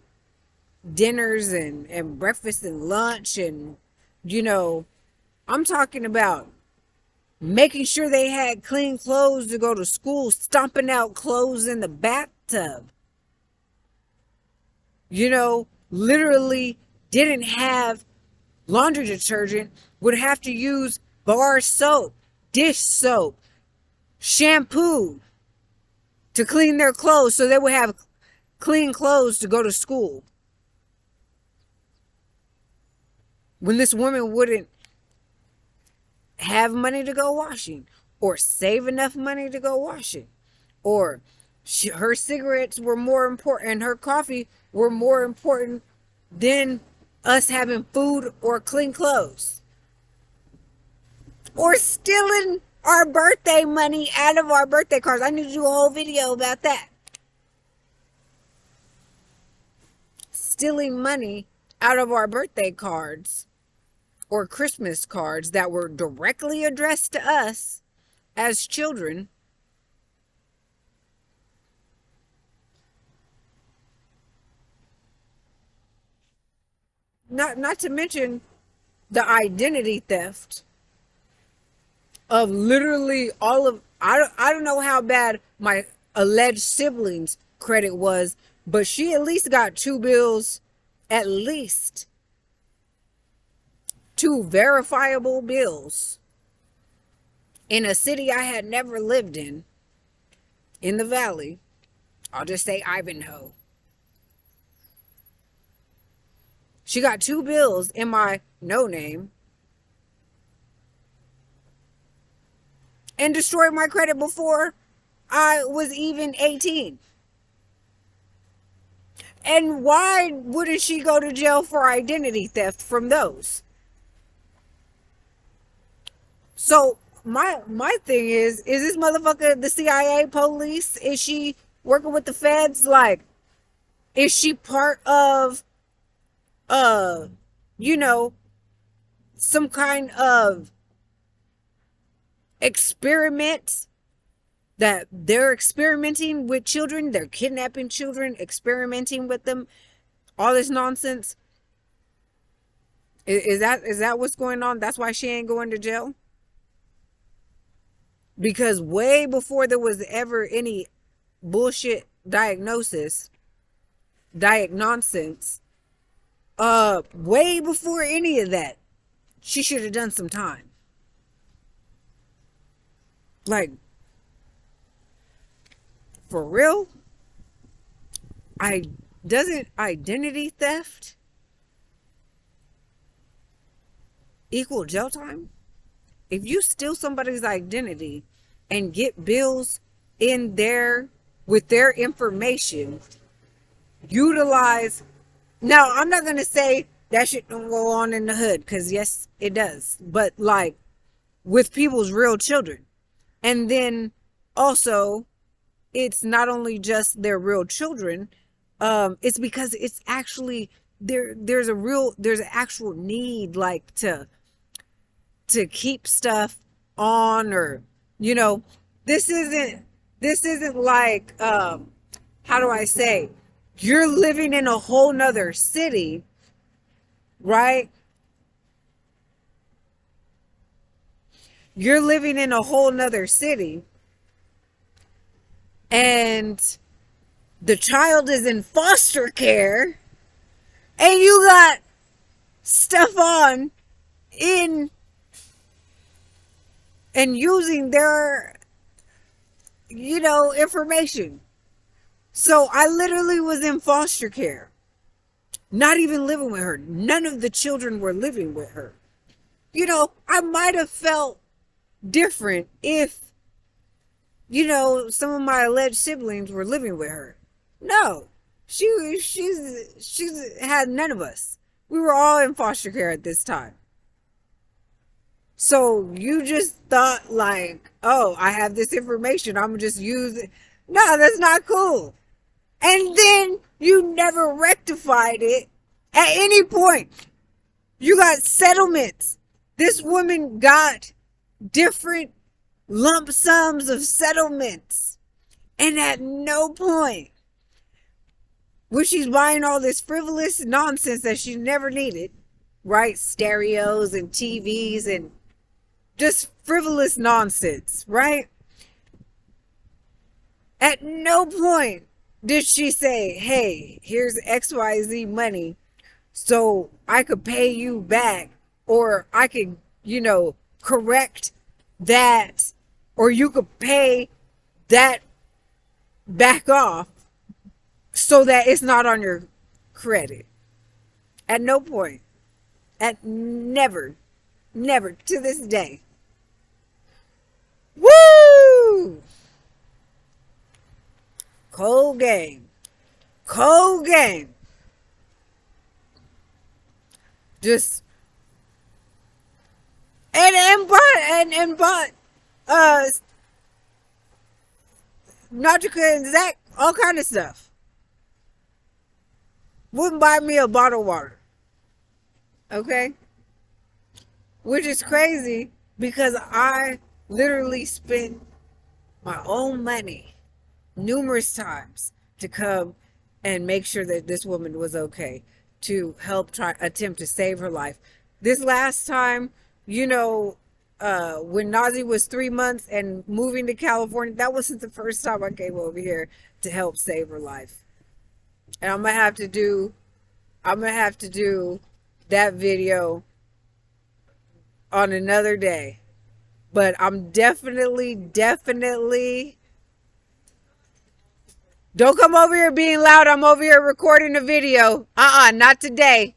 dinners and breakfast and lunch, and, you know, I'm talking about making sure they had clean clothes to go to school, stomping out clothes in the bathtub. You know, literally didn't have laundry detergent, would have to use bar soap, dish soap, shampoo to clean their clothes so they would have clean clothes to go to school. When this woman wouldn't have money to go washing, or save enough money to go washing, or her cigarettes were more important and her coffee were more important than us having food or clean clothes, or stealing our birthday money out of our birthday cards. I need to do a whole video about that. Stealing money out of our birthday cards or Christmas cards that were directly addressed to us as children. Not to mention the identity theft of literally all of, I don't know how bad my alleged siblings' credit was, but she at least got 2 bills, at least 2 verifiable bills in a city I had never lived in the valley. I'll just say Ivanhoe. She got 2 bills in my no name and destroyed my credit before I was even 18. And why wouldn't she go to jail for identity theft from those? So my thing is this motherfucker the CIA, police? Is she working with the feds? Like, is she part of you know, some kind of experiment that they're experimenting with children? They're kidnapping children, experimenting with them, all this nonsense. Is that what's going on? That's why she ain't going to jail? Because way before there was ever any bullshit diagnosis, way before any of that, she should have done some time. Like, for real? Doesn't identity theft equal jail time? If you steal somebody's identity and get bills in there with their information, utilize. Now, I'm not going to say that shit don't go on in the hood, because yes, it does. But like with people's real children. And then also, it's not only just their real children. It's because it's actually there's an actual need, like to keep stuff on, or, you know, this isn't like, how do I say, you're living in a whole nother city, right? You're living in a whole nother city, and the child is in foster care, and you got stuff on in and using their, you know, information. So I literally was in foster care, not even living with her. None of the children were living with her. You know, I might have felt different if, you know, some of my alleged siblings were living with her. No, she's had none of us. We were all in foster care at this time. So you just thought like, oh, I have this information, I'm gonna just use it. No, that's not cool. And then you never rectified it at any point. You got settlements. This woman got different lump sums of settlements. And at no point, when she's buying all this frivolous nonsense that she never needed, right? Stereos and TVs and just frivolous nonsense, right? At no point did she say, hey, here's XYZ money so I could pay you back, or I could, correct that, or you could pay that back off so that it's not on your credit. At no point. At never to this day. Woo! Cold game. Cold game. Just but Nautica and Zach, all kind of stuff. Wouldn't buy me a bottle of water. Okay? Which is crazy because I literally spent my own money numerous times to come and make sure that this woman was okay, to help attempt to save her life. This last time, when Nazi was 3 months and moving to California, that wasn't the first time I came over here to help save her life. And I'm gonna have to do that video on another day. But I'm definitely don't come over here being loud. I'm over here recording a video. Not today.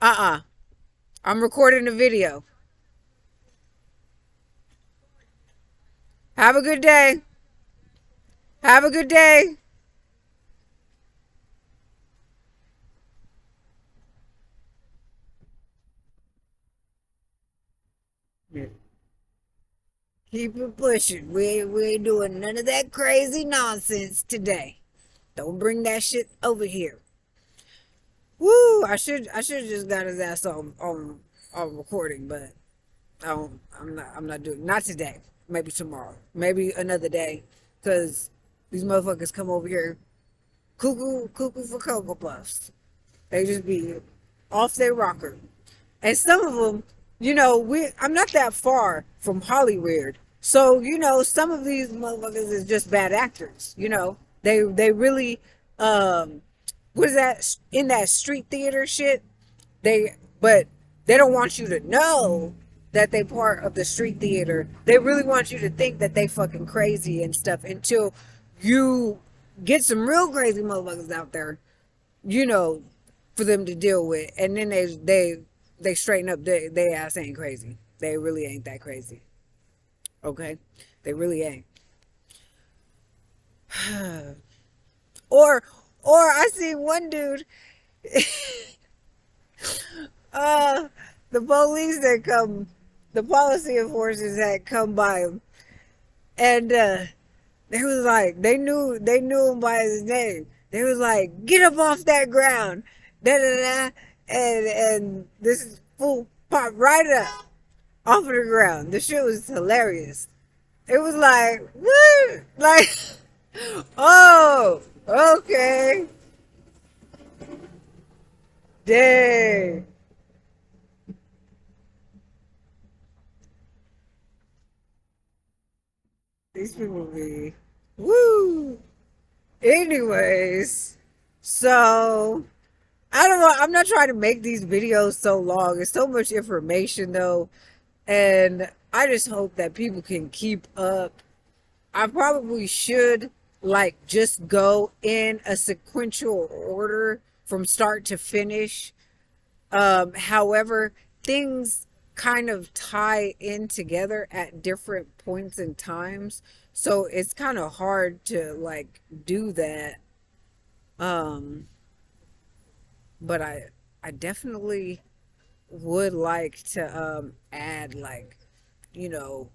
I'm recording a video. Have a good day. Have a good day. Keep it pushing. We ain't doing none of that crazy nonsense today. Don't bring that shit over here. Woo! I should just got his ass on recording, but I'm not doing, not today. Maybe tomorrow. Maybe another day, because these motherfuckers come over here cuckoo for Cocoa Puffs. They just be off their rocker. And some of them, I'm not that far from Hollywood. So, some of these motherfuckers is just bad actors. They really, what is that, in that street theater shit? But they don't want you to know that they part of the street theater. They really want you to think that they fucking crazy and stuff until you get some real crazy motherfuckers out there, for them to deal with. And then they straighten up. They ass ain't crazy. They really ain't that crazy. Okay? They really ain't. Or I see one dude, the police that come, the policy enforcers that come by him, and they was like, they knew him by his name. They was like, get up off that ground, da da da, and this fool popped right up off of the ground. The shit was hilarious. It was like, what? Like, oh, okay, dang. These people be, woo. Anyways, so I don't know. I'm not trying to make these videos so long. It's so much information though. And I just hope that people can keep up. I probably should just go in a sequential order from start to finish. However, things kind of tie in together at different points in times, so it's kind of hard to do that. But I definitely would like to add, like, you know,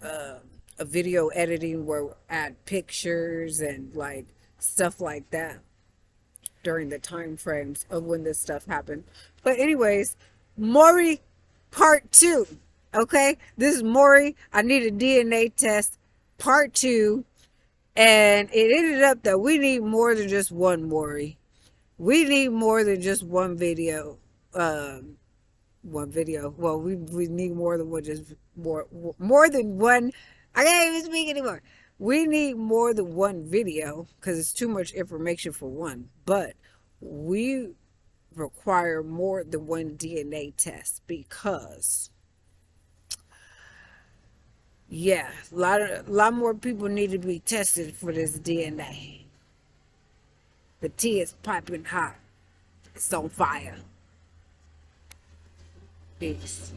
a video editing where add pictures and like stuff like that during the time frames of when this stuff happened. But anyways, Maury part 2. Okay, this is Maury. I need a DNA test part 2, and it ended up that we need more than just one Maury. We need more than just one video. One video. Well, we need more than one, just more than one. I can't even speak anymore. We need more than one video because it's too much information for one. But we require more than one DNA test because, yeah, a lot more people need to be tested for this DNA. The tea is piping hot. It's on fire. Peace.